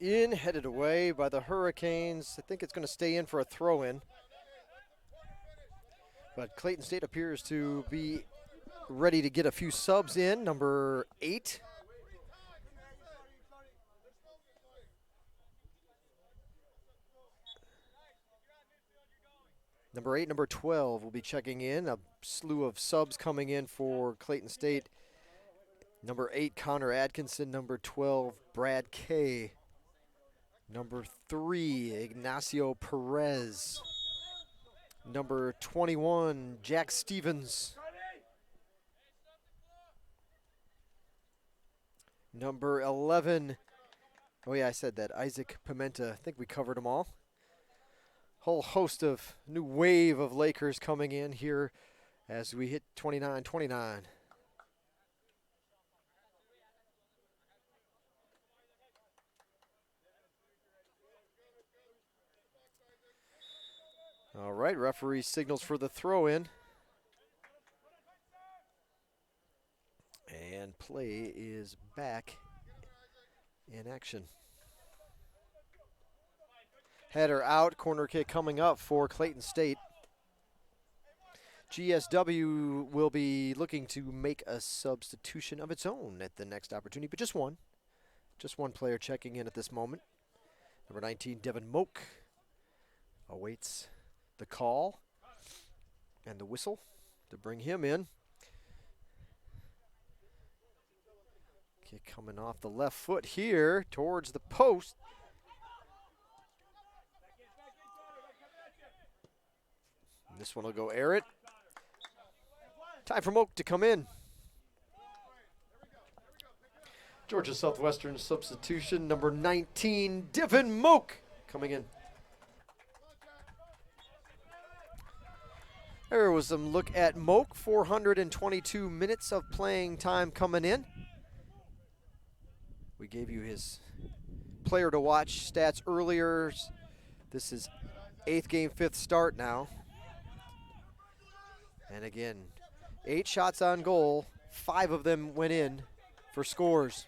in, headed away by the Hurricanes. I think it's going to stay in for a throw-in. But Clayton State appears to be ready to get a few subs in. Number 8. Number 8, number 12 will be checking in. A slew of subs coming in for Clayton State. Number 8, Connor Atkinson. Number 12, Brad Kay. Number 3, Ignacio Perez. Number 21, Jack Stevens. Number 11, oh yeah, I said that, Isaac Pimenta. I think we covered them all. Whole host of new wave of Lakers coming in here as we hit 29-29. All right, referee signals for the throw-in. And play is back in action. Header out, corner kick coming up for Clayton State. GSW will be looking to make a substitution of its own at the next opportunity, but just one. Just one player checking in at this moment. Number 19, Devin Moak, awaits the call and the whistle to bring him in. Kick coming off the left foot here towards the post. And this one will go air it. Time for Moak to come in. Georgia Southwestern substitution, number 19, Devin Moak coming in. There was some look at Moak, 422 minutes of playing time coming in. We gave you his player to watch stats earlier. This is 8th game, 5th start now. And again, 8 shots on goal, 5 of them went in for scores.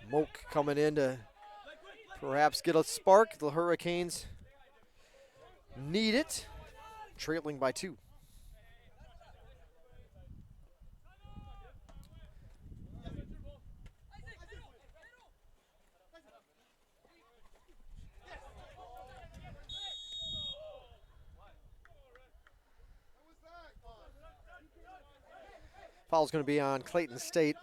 Moak coming in to perhaps get a spark. The Hurricanes need it, trailing by 2. Foul's going to be on Clayton State.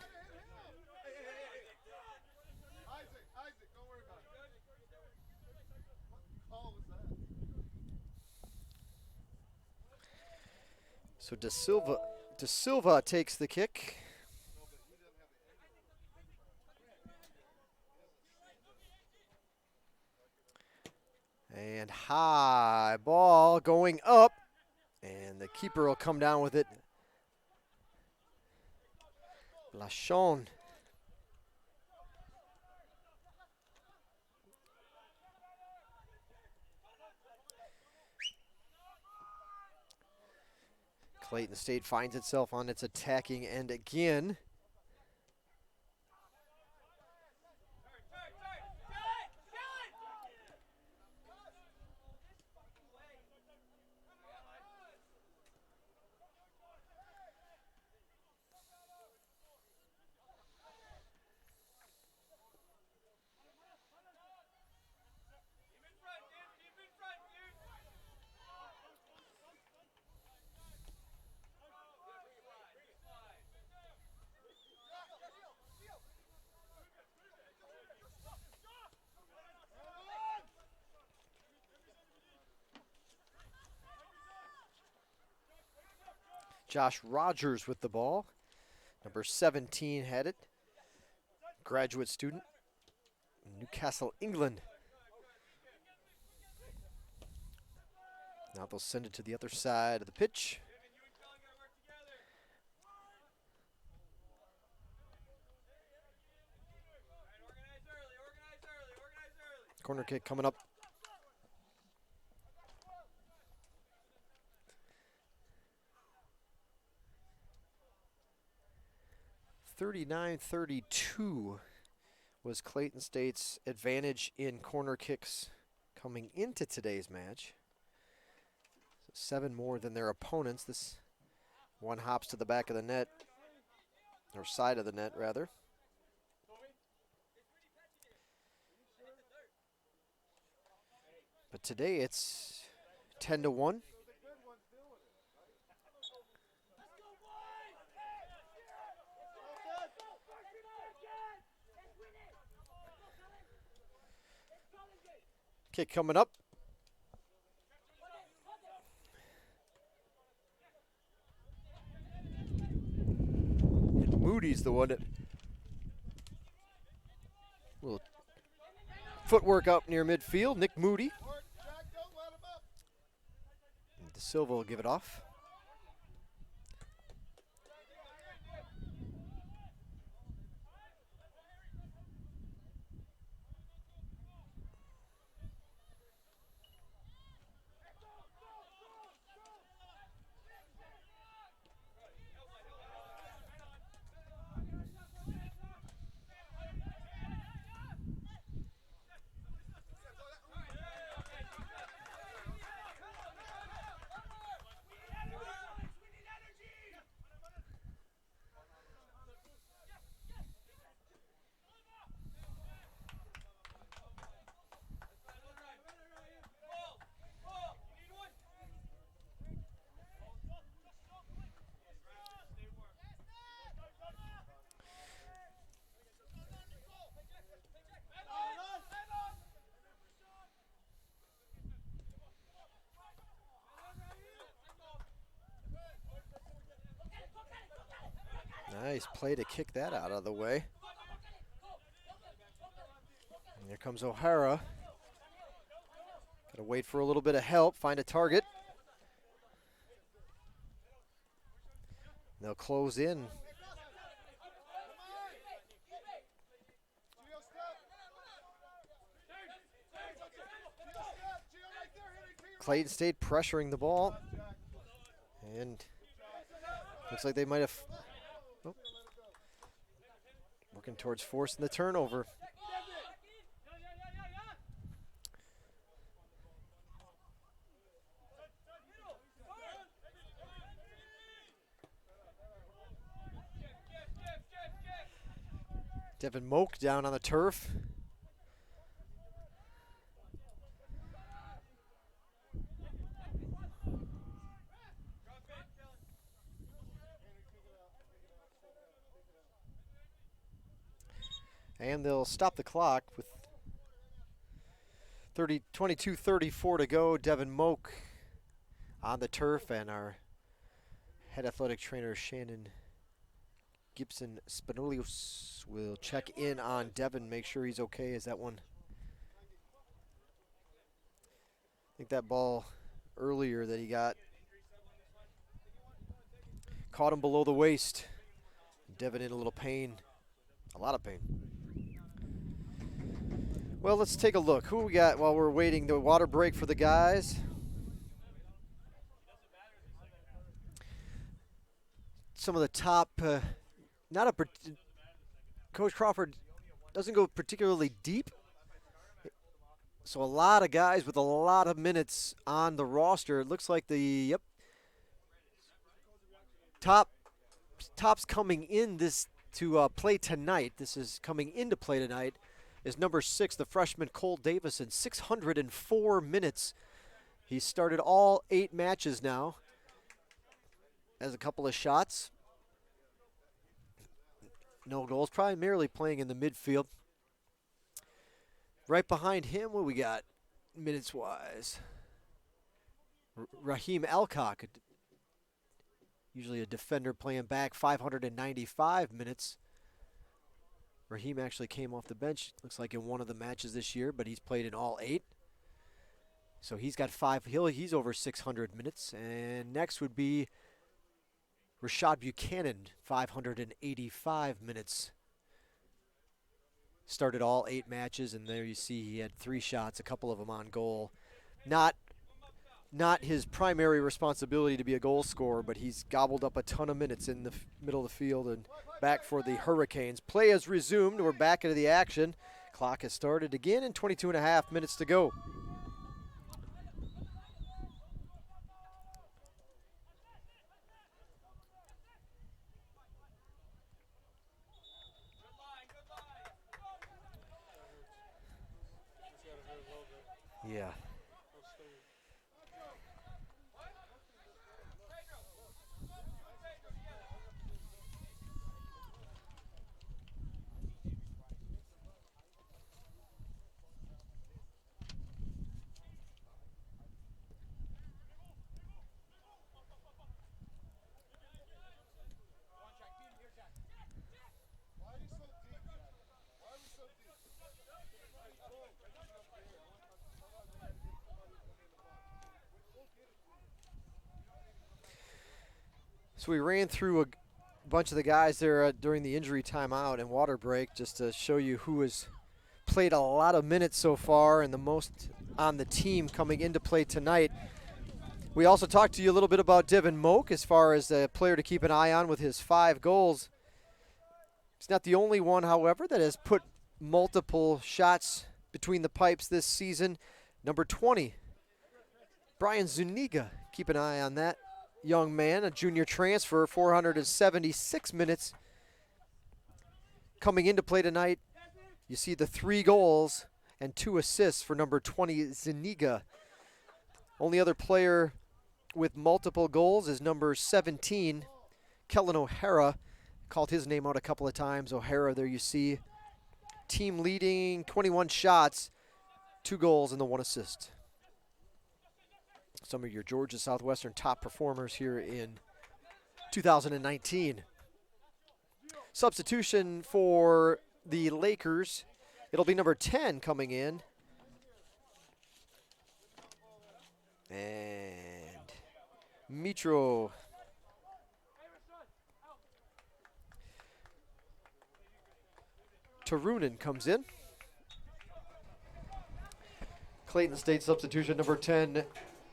So De Silva takes the kick. And high ball going up. And the keeper will come down with it. Lachon. Clayton State finds itself on its attacking end again. Josh Rogers with the ball. Number 17 had it. Graduate student, Newcastle, England. Now they'll send it to the other side of the pitch. Corner kick coming up. 39-32 was Clayton State's advantage in corner kicks coming into today's match. So 7 more than their opponents. This one hops to the back of the net, or side of the net, rather. But today it's 10-1. Kick coming up. And Moody's the one that little footwork up near midfield. Nick Moody. And De Silva will give it off. Nice play to kick that out of the way. And here comes O'Hara. Got to wait for a little bit of help, find a target. They'll close in. Clayton State pressuring the ball. And looks like they might have... Oh. Working towards forcing the turnover. Devin Moak down on the turf. And they'll stop the clock with 22:34 to go. Devin Moak on the turf, and our head athletic trainer Shannon Gibson Spanoulios will check in on Devin, make sure he's okay. Is that one? I think that ball earlier that he got caught him below the waist. Devin in a little pain, a lot of pain. Well, let's take a look. Who we got while we're waiting the water break for the guys? Some of the top, Coach Crawford doesn't go particularly deep. So a lot of guys with a lot of minutes on the roster. It looks like the tops coming in this to play tonight. This is coming into play tonight. Is number 6, the freshman Cole Davison, 604 minutes. He's started all 8 matches now. Has a couple of shots. No goals, primarily playing in the midfield. Right behind him, what we got minutes-wise? Raheem Alcock, usually a defender playing back, 595 minutes. Raheem actually came off the bench, looks like in one of the matches this year, but he's played in all 8. So he's got 5. He's over 600 minutes. And next would be Rashad Buchanan, 585 minutes. Started all 8 matches, and there you see he had 3 shots, a couple of them on goal. Not not his primary responsibility to be a goal scorer, but he's gobbled up a ton of minutes in the middle of the field and back for the Hurricanes. Play has resumed. We're back into the action. Clock has started again and 22 and a half minutes to go. Yeah. So we ran through a bunch of the guys there during the injury timeout and water break just to show you who has played a lot of minutes so far and the most on the team coming into play tonight. We also talked to you a little bit about Devin Moak as far as a player to keep an eye on with his 5 goals. He's not the only one, however, that has put multiple shots between the pipes this season. Number 20, Brian Zuniga. Keep an eye on that young man, a junior transfer, 476 minutes coming into play tonight. You see the 3 goals and 2 assists for number 20, Zuniga. Only other player with multiple goals is number 17, Kellen O'Hara. Called his name out a couple of times. O'Hara, there you see. Team leading, 21 shots, 2 goals and the 1 assist. Some of your Georgia Southwestern top performers here in 2019. Substitution for the Lakers. It'll be number 10 coming in. And Mitro Tarunen comes in. Clayton State substitution number 10,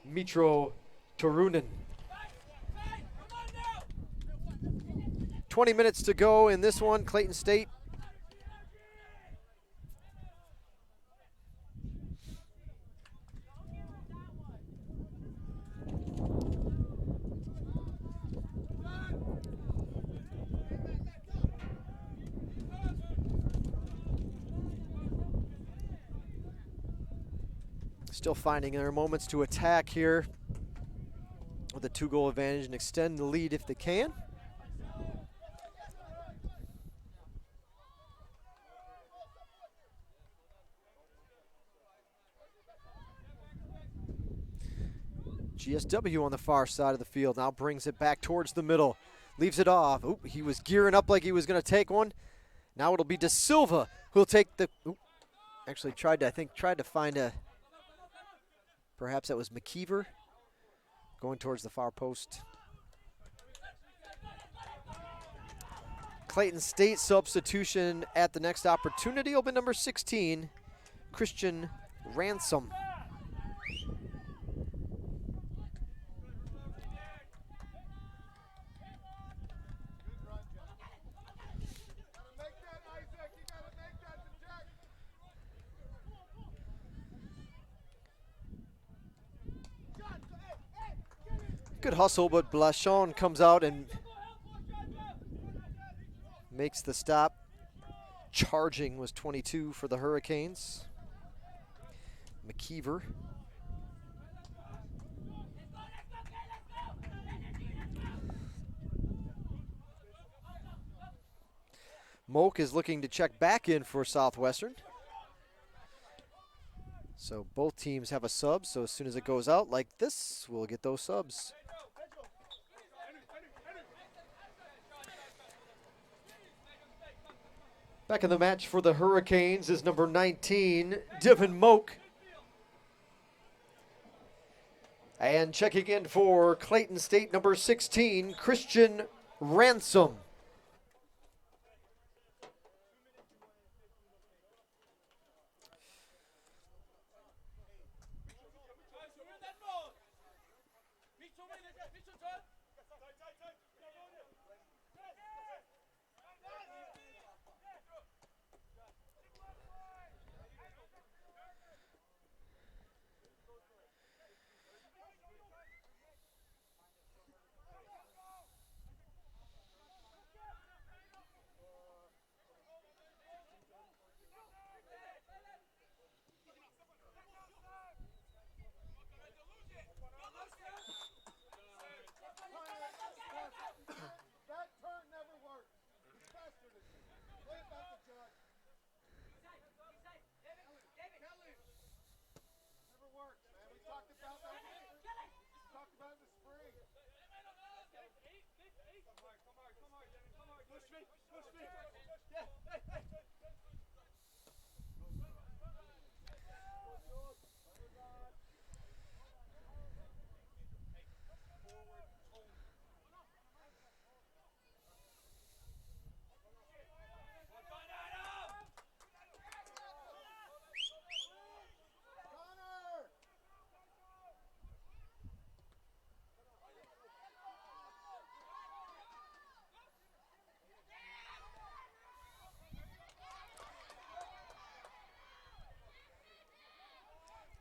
Mitro Tarunen. 20 minutes to go in this one. Clayton State still finding their moments to attack here with a 2-goal advantage and extend the lead if they can. GSW on the far side of the field now brings it back towards the middle. Leaves it off. Oop, he was gearing up like he was going to take one. Now it'll be De Silva who'll take the... Oop, actually tried to find a... Perhaps that was McKeever going towards the far post. Clayton State substitution at the next opportunity will be number 16, Christian Ransom. Good hustle, but Blachon comes out and makes the stop. Charging was 22 for the Hurricanes. McKeever. Moak is looking to check back in for Southwestern. So both teams have a sub, so as soon as it goes out like this, we'll get those subs. Back in the match for the Hurricanes is number 19, Devin Moak. And checking in for Clayton State, number 16, Christian Ransom. That turn never works. It's faster than you. Play it back to Judge. Never works, man. We talked about that. We talked about it in the spring. Come on. Push me. Yeah. Hey.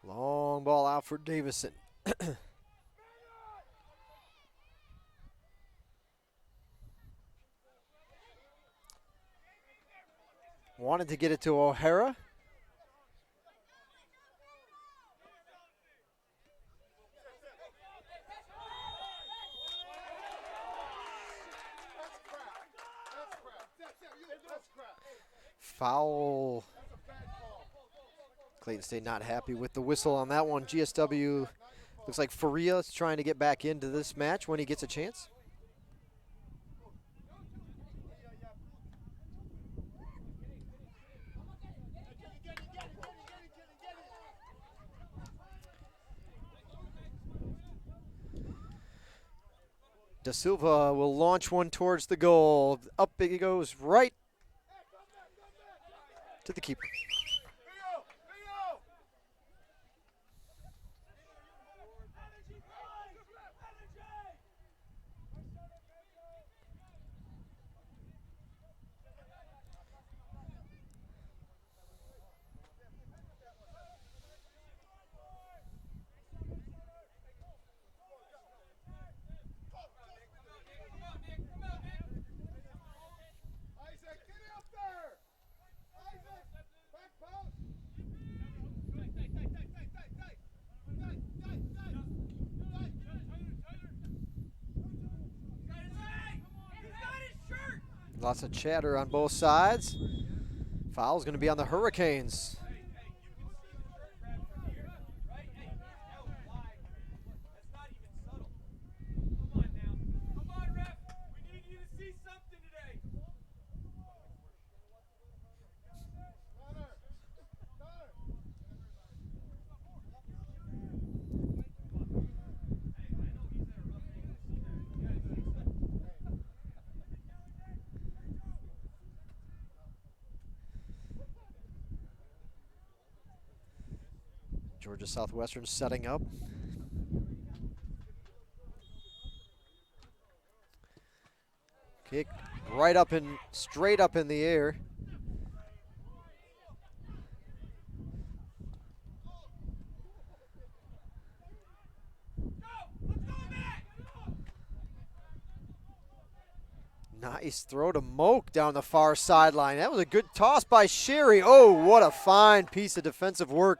Long ball out for Davison. Wanted to get it to O'Hara. That's crap. Foul. Clayton State not happy with the whistle on that one. GSW looks like Faria is trying to get back into this match when he gets a chance. Da Silva will launch one towards the goal. Up it goes, right to the keeper. Lots of chatter on both sides. Foul's going to be on the Hurricanes. Georgia Southwestern setting up. Kick right up and straight up in the air. Nice throw to Moak down the far sideline. That was a good toss by Sherry. Oh, what a fine piece of defensive work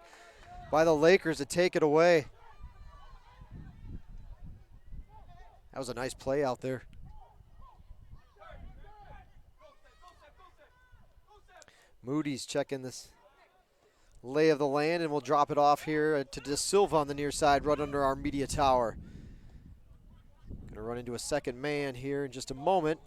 by the Lakers to take it away. That was a nice play out there. Moody's checking this lay of the land, and we'll drop it off here to Da Silva on the near side, right under our media tower. Gonna run into a second man here in just a moment.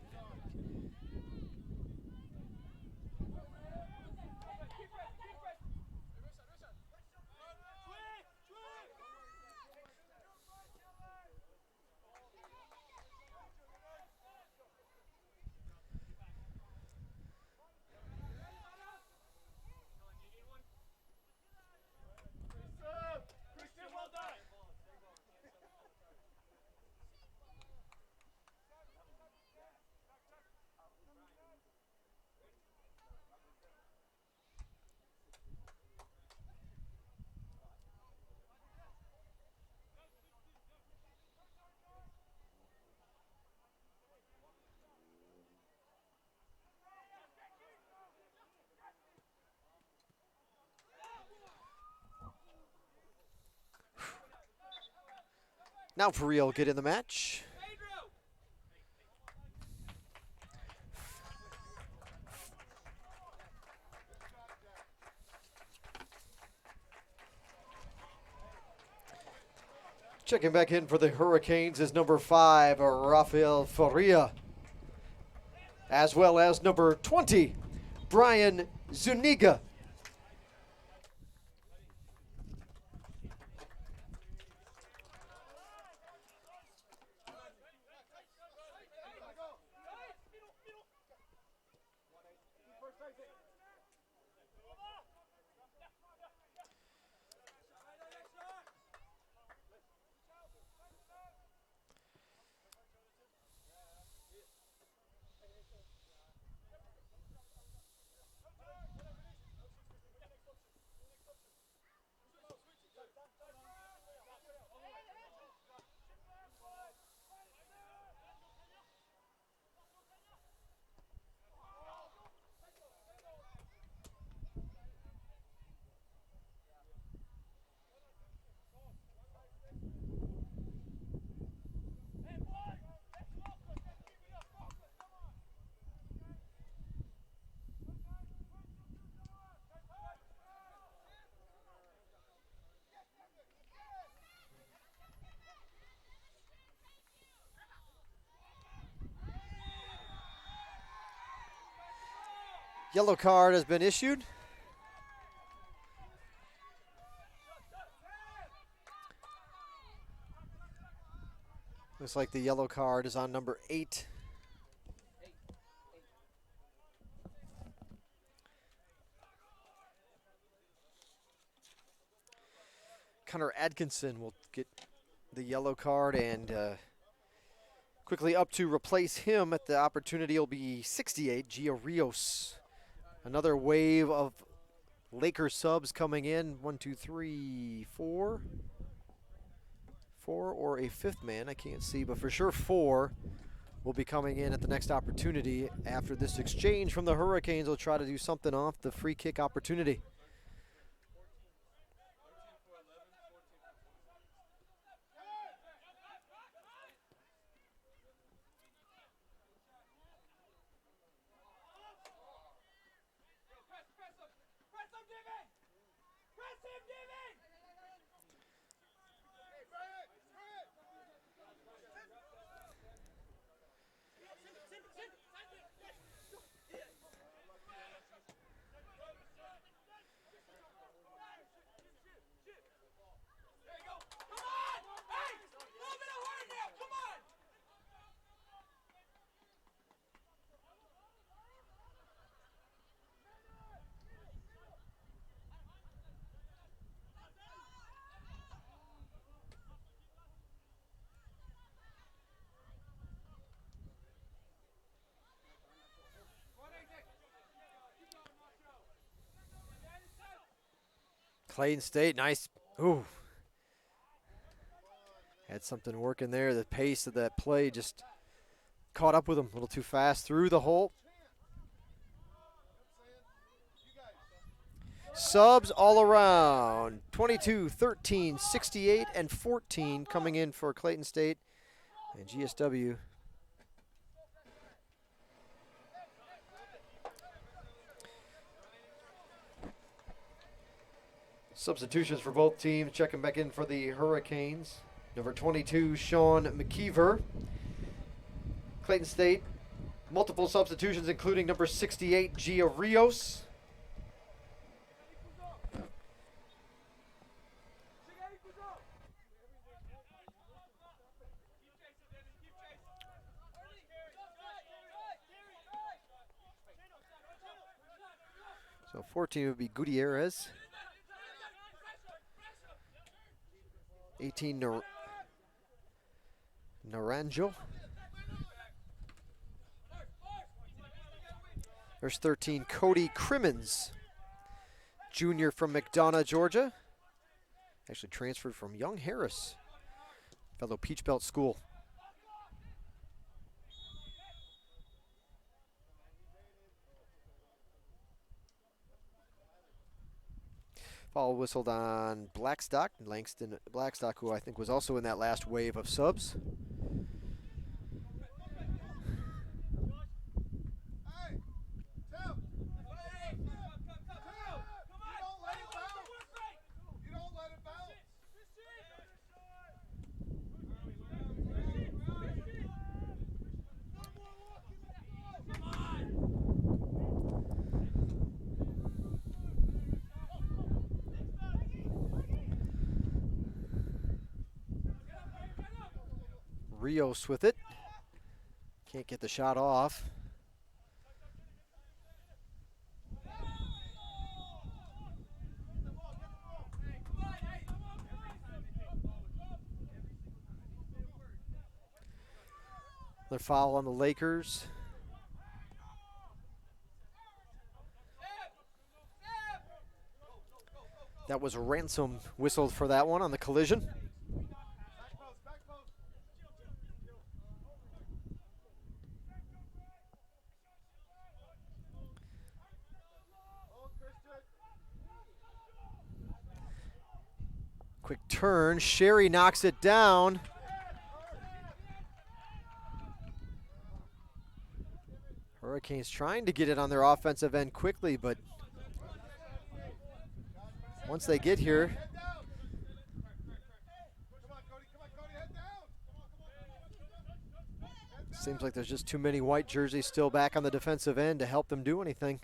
Now for real, get in the match. Checking back in for the Hurricanes is number 5, Rafael Faria, as well as number 20, Brian Zuniga. Yellow card has been issued. Looks like the yellow card is on number 8. Connor Atkinson will get the yellow card, and quickly up to replace him at the opportunity will be 68, Gio Rios. Another wave of Laker subs coming in. 1, 2, 3, 4. 4 or a 5th man, I can't see, but for sure 4 will be coming in at the next opportunity. After this exchange from the Hurricanes, will try to do something off the free kick opportunity. Clayton State, nice. Ooh. Had something working there. The pace of that play just caught up with him a little too fast through the hole. Subs all around. 22, 13, 68, and 14 coming in for Clayton State and GSW. Substitutions for both teams. Checking back in for the Hurricanes. Number 22, Sean McKeever. Clayton State, multiple substitutions including number 68, Gia Rios. So 14 would be Gutierrez. 18, Naranjo. There's 13, Cody Crimmins, junior from McDonough, Georgia. Actually transferred from Young Harris, fellow Peach Belt school. Foul whistled on Blackstock, Langston Blackstock, who I think was also in that last wave of subs. Rios with it. Can't get the shot off. Another foul on the Lakers. That was Ransom whistled for that one on the collision. Quick turn, Sherry knocks it down. Hurricanes trying to get it on their offensive end quickly, but once they get here, seems like there's just too many white jerseys still back on the defensive end to help them do anything.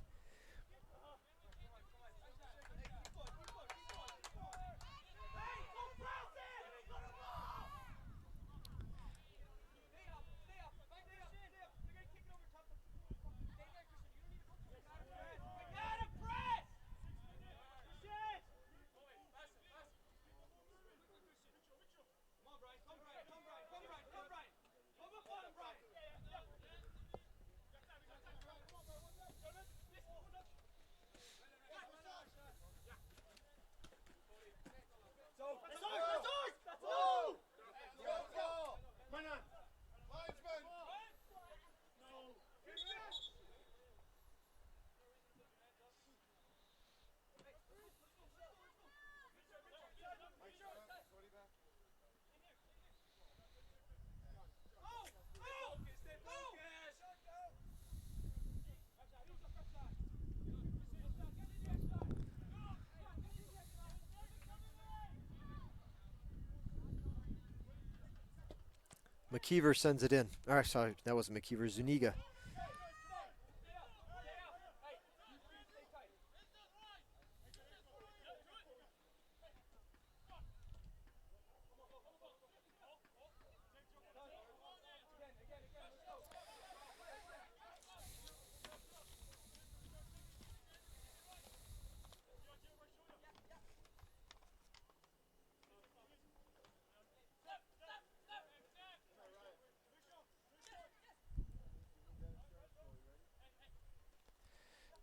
McKeever sends it in. Oh, sorry, that wasn't McKeever, Zuniga.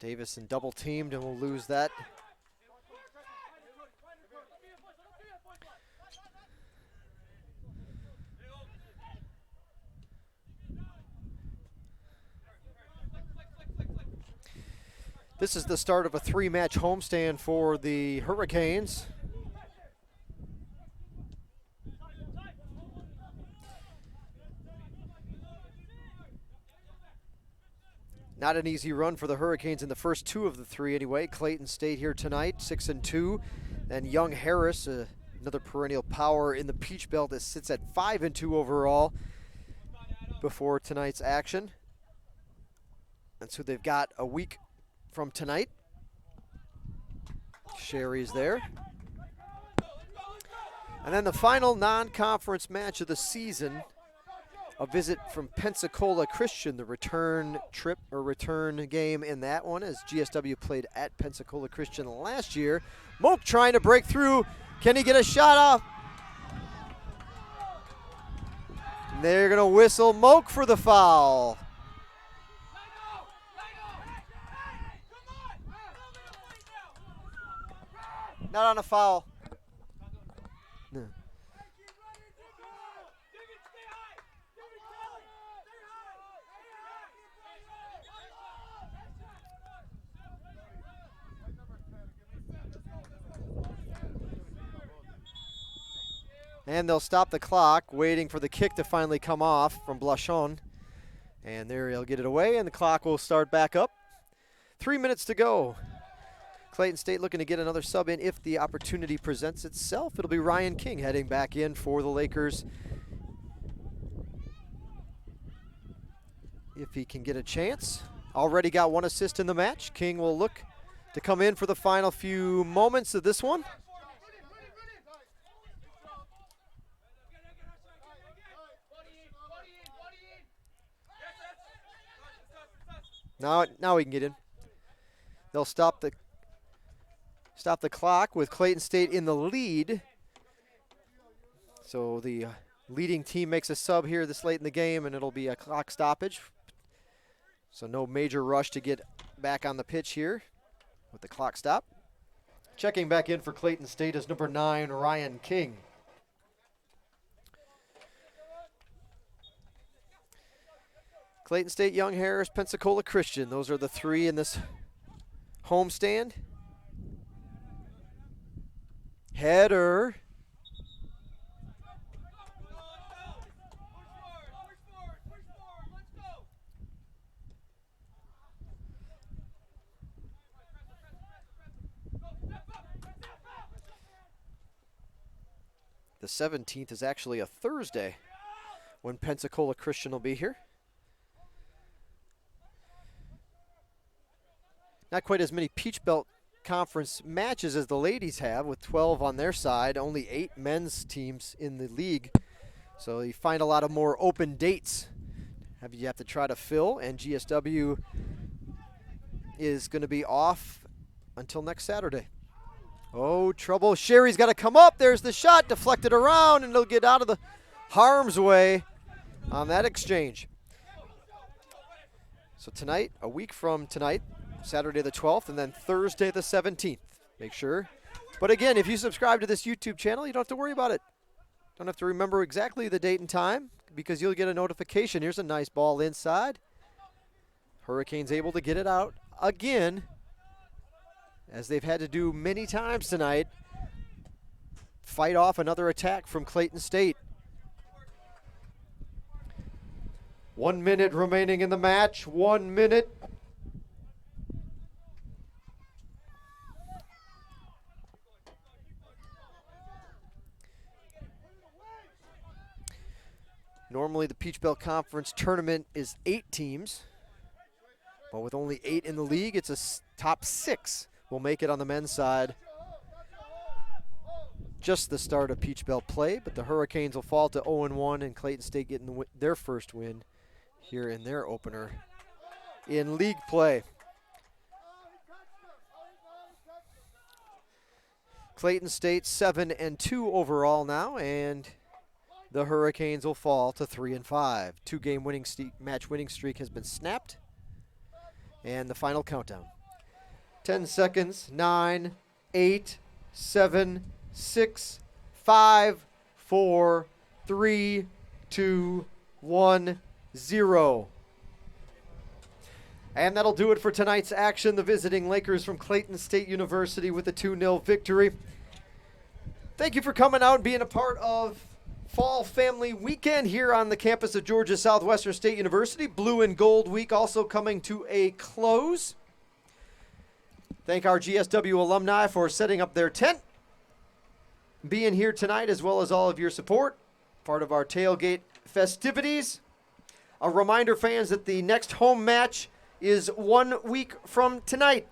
Davison double teamed and will lose that. This is the start of a 3-match homestand for the Hurricanes. Not an easy run for the Hurricanes in the first 2 of the 3 anyway. Clayton stayed here tonight, 6-2. And young Harris, another perennial power in the Peach Belt, that sits at 5-2 overall before tonight's action. And so they've got a week from tonight. Sherry's there. And then the final non-conference match of the season, a visit from Pensacola Christian, the return trip or return game in that one, as GSW played at Pensacola Christian last year. Moak trying to break through. Can he get a shot off? And they're going to whistle Moak for the foul. Not on a foul. No. And they'll stop the clock, waiting for the kick to finally come off from Blachon. And there he'll get it away, and the clock will start back up. 3 minutes to go. Clayton State looking to get another sub in if the opportunity presents itself. It'll be Ryan King heading back in for the Lakers. If he can get a chance. Already got 1 assist in the match. King will look to come in for the final few moments of this one. Now he can get in. They'll stop the clock with Clayton State in the lead. So the leading team makes a sub here this late in the game, and it'll be a clock stoppage. So no major rush to get back on the pitch here with the clock stop. Checking back in for Clayton State is number 9, Ryan King. Clayton State, Young Harris, Pensacola Christian. Those are the 3 in this homestand. Header. The 17th is actually a Thursday when Pensacola Christian will be here. Not quite as many Peach Belt Conference matches as the ladies have, with 12 on their side, only 8 men's teams in the league. So you find a lot of more open dates you have to try to fill, and GSW is going to be off until next Saturday. Oh, trouble. Sherry's got to come up. There's the shot, deflected around, and it'll get out of the harm's way on that exchange. So tonight, a week from tonight, Saturday the 12th, and then Thursday the 17th. Make sure. But again, if you subscribe to this YouTube channel, you don't have to worry about it. Don't have to remember exactly the date and time because you'll get a notification. Here's a nice ball inside. Hurricanes able to get it out again, as they've had to do many times tonight. Fight off another attack from Clayton State. 1 minute remaining in the match. 1 minute. Normally the Peach Belt Conference tournament is 8 teams, but with only 8 in the league, it's a top 6 will make it on the men's side. Just the start of Peach Belt play, but the Hurricanes will fall to 0-1, and Clayton State getting their first win here in their opener in league play. Clayton State 7-2 overall now, and the Hurricanes will fall to 3-5. 2-game match winning streak has been snapped. And the final countdown. 10 seconds. 9, 8, 7, 6, 5, 4, 3, 2, 1, 0. And that'll do it for tonight's action. The visiting Lakers from Clayton State University with a 2-0 victory. Thank you for coming out and being a part of Fall Family Weekend here on the campus of Georgia Southwestern State University. Blue and Gold Week also coming to a close. Thank our GSW alumni for setting up their tent, being here tonight, as well as all of your support, part of our tailgate festivities. A reminder, fans, that the next home match is 1 week from tonight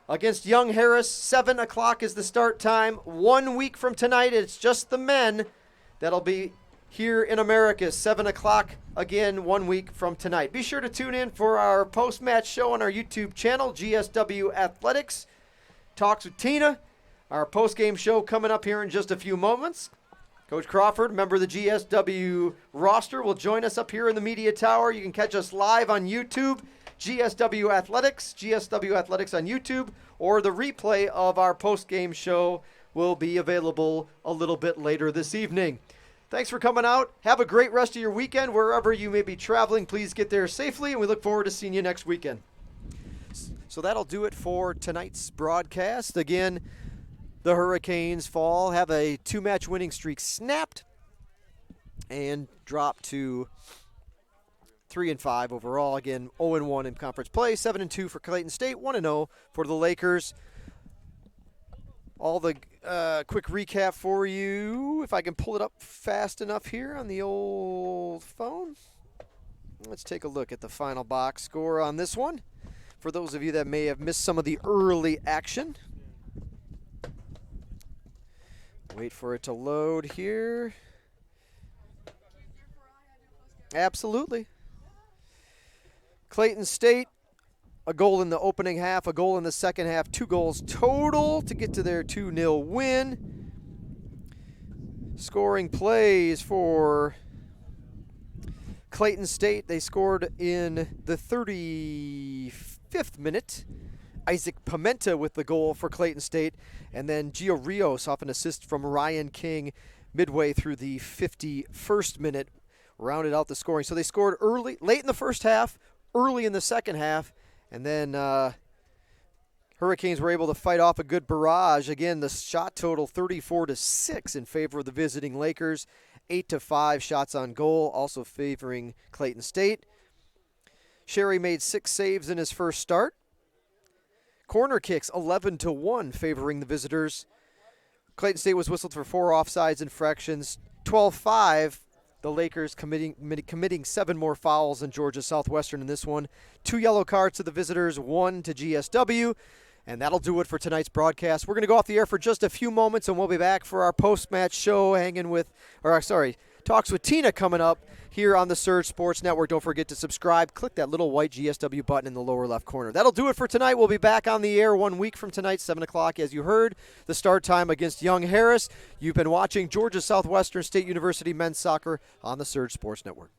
against Young Harris. 7 o'clock is the start time. 1 week from tonight, it's just the men that'll be here in Americus, 7 o'clock, again, 1 week from tonight. Be sure to tune in for our post-match show on our YouTube channel, GSW Athletics. Talks with Tina, our post-game show coming up here in just a few moments. Coach Crawford, member of the GSW roster, will join us up here in the media tower. You can catch us live on YouTube, GSW Athletics on YouTube, or the replay of our post-game show will be available a little bit later this evening. Thanks for coming out. Have a great rest of your weekend. Wherever you may be traveling, please get there safely, and we look forward to seeing you next weekend. So that'll do it for tonight's broadcast. Again, the Hurricanes have a 2-match winning streak snapped. and drop to 3-5 overall. Again, 0-1 in conference play, 7-2 for Clayton State, 1-0 for the Lakers. All the quick recap for you, if I can pull it up fast enough here on the old phone. Let's take a look at the final box score on this one. For those of you that may have missed some of the early action. Wait for it to load here. Absolutely. Clayton State, a goal in the opening half, a goal in the second half, 2 goals total to get to their 2-0 win. Scoring plays for Clayton State. They scored in the 35th minute. Isaac Pimenta with the goal for Clayton State. And then Gio Rios off an assist from Ryan King midway through the 51st minute. Rounded out the scoring. So they scored late in the first half, early in the second half. And then Hurricanes were able to fight off a good barrage. Again, the shot total 34-6 in favor of the visiting Lakers. 8-5 shots on goal, also favoring Clayton State. Sherry made 6 saves in his first start. Corner kicks 11-1 favoring the visitors. Clayton State was whistled for 4 offsides infractions. 12-5. The Lakers committing 7 more fouls than Georgia Southwestern in this one. 2 yellow cards to the visitors, 1 to GSW. And that'll do it for tonight's broadcast. We're going to go off the air for just a few moments, and we'll be back for our post-match show Talks with Tina coming up here on the Surge Sports Network. Don't forget to subscribe. Click that little white GSW button in the lower left corner. That'll do it for tonight. We'll be back on the air 1 week from tonight, 7 o'clock, as you heard. The start time against Young Harris. You've been watching Georgia Southwestern State University men's soccer on the Surge Sports Network.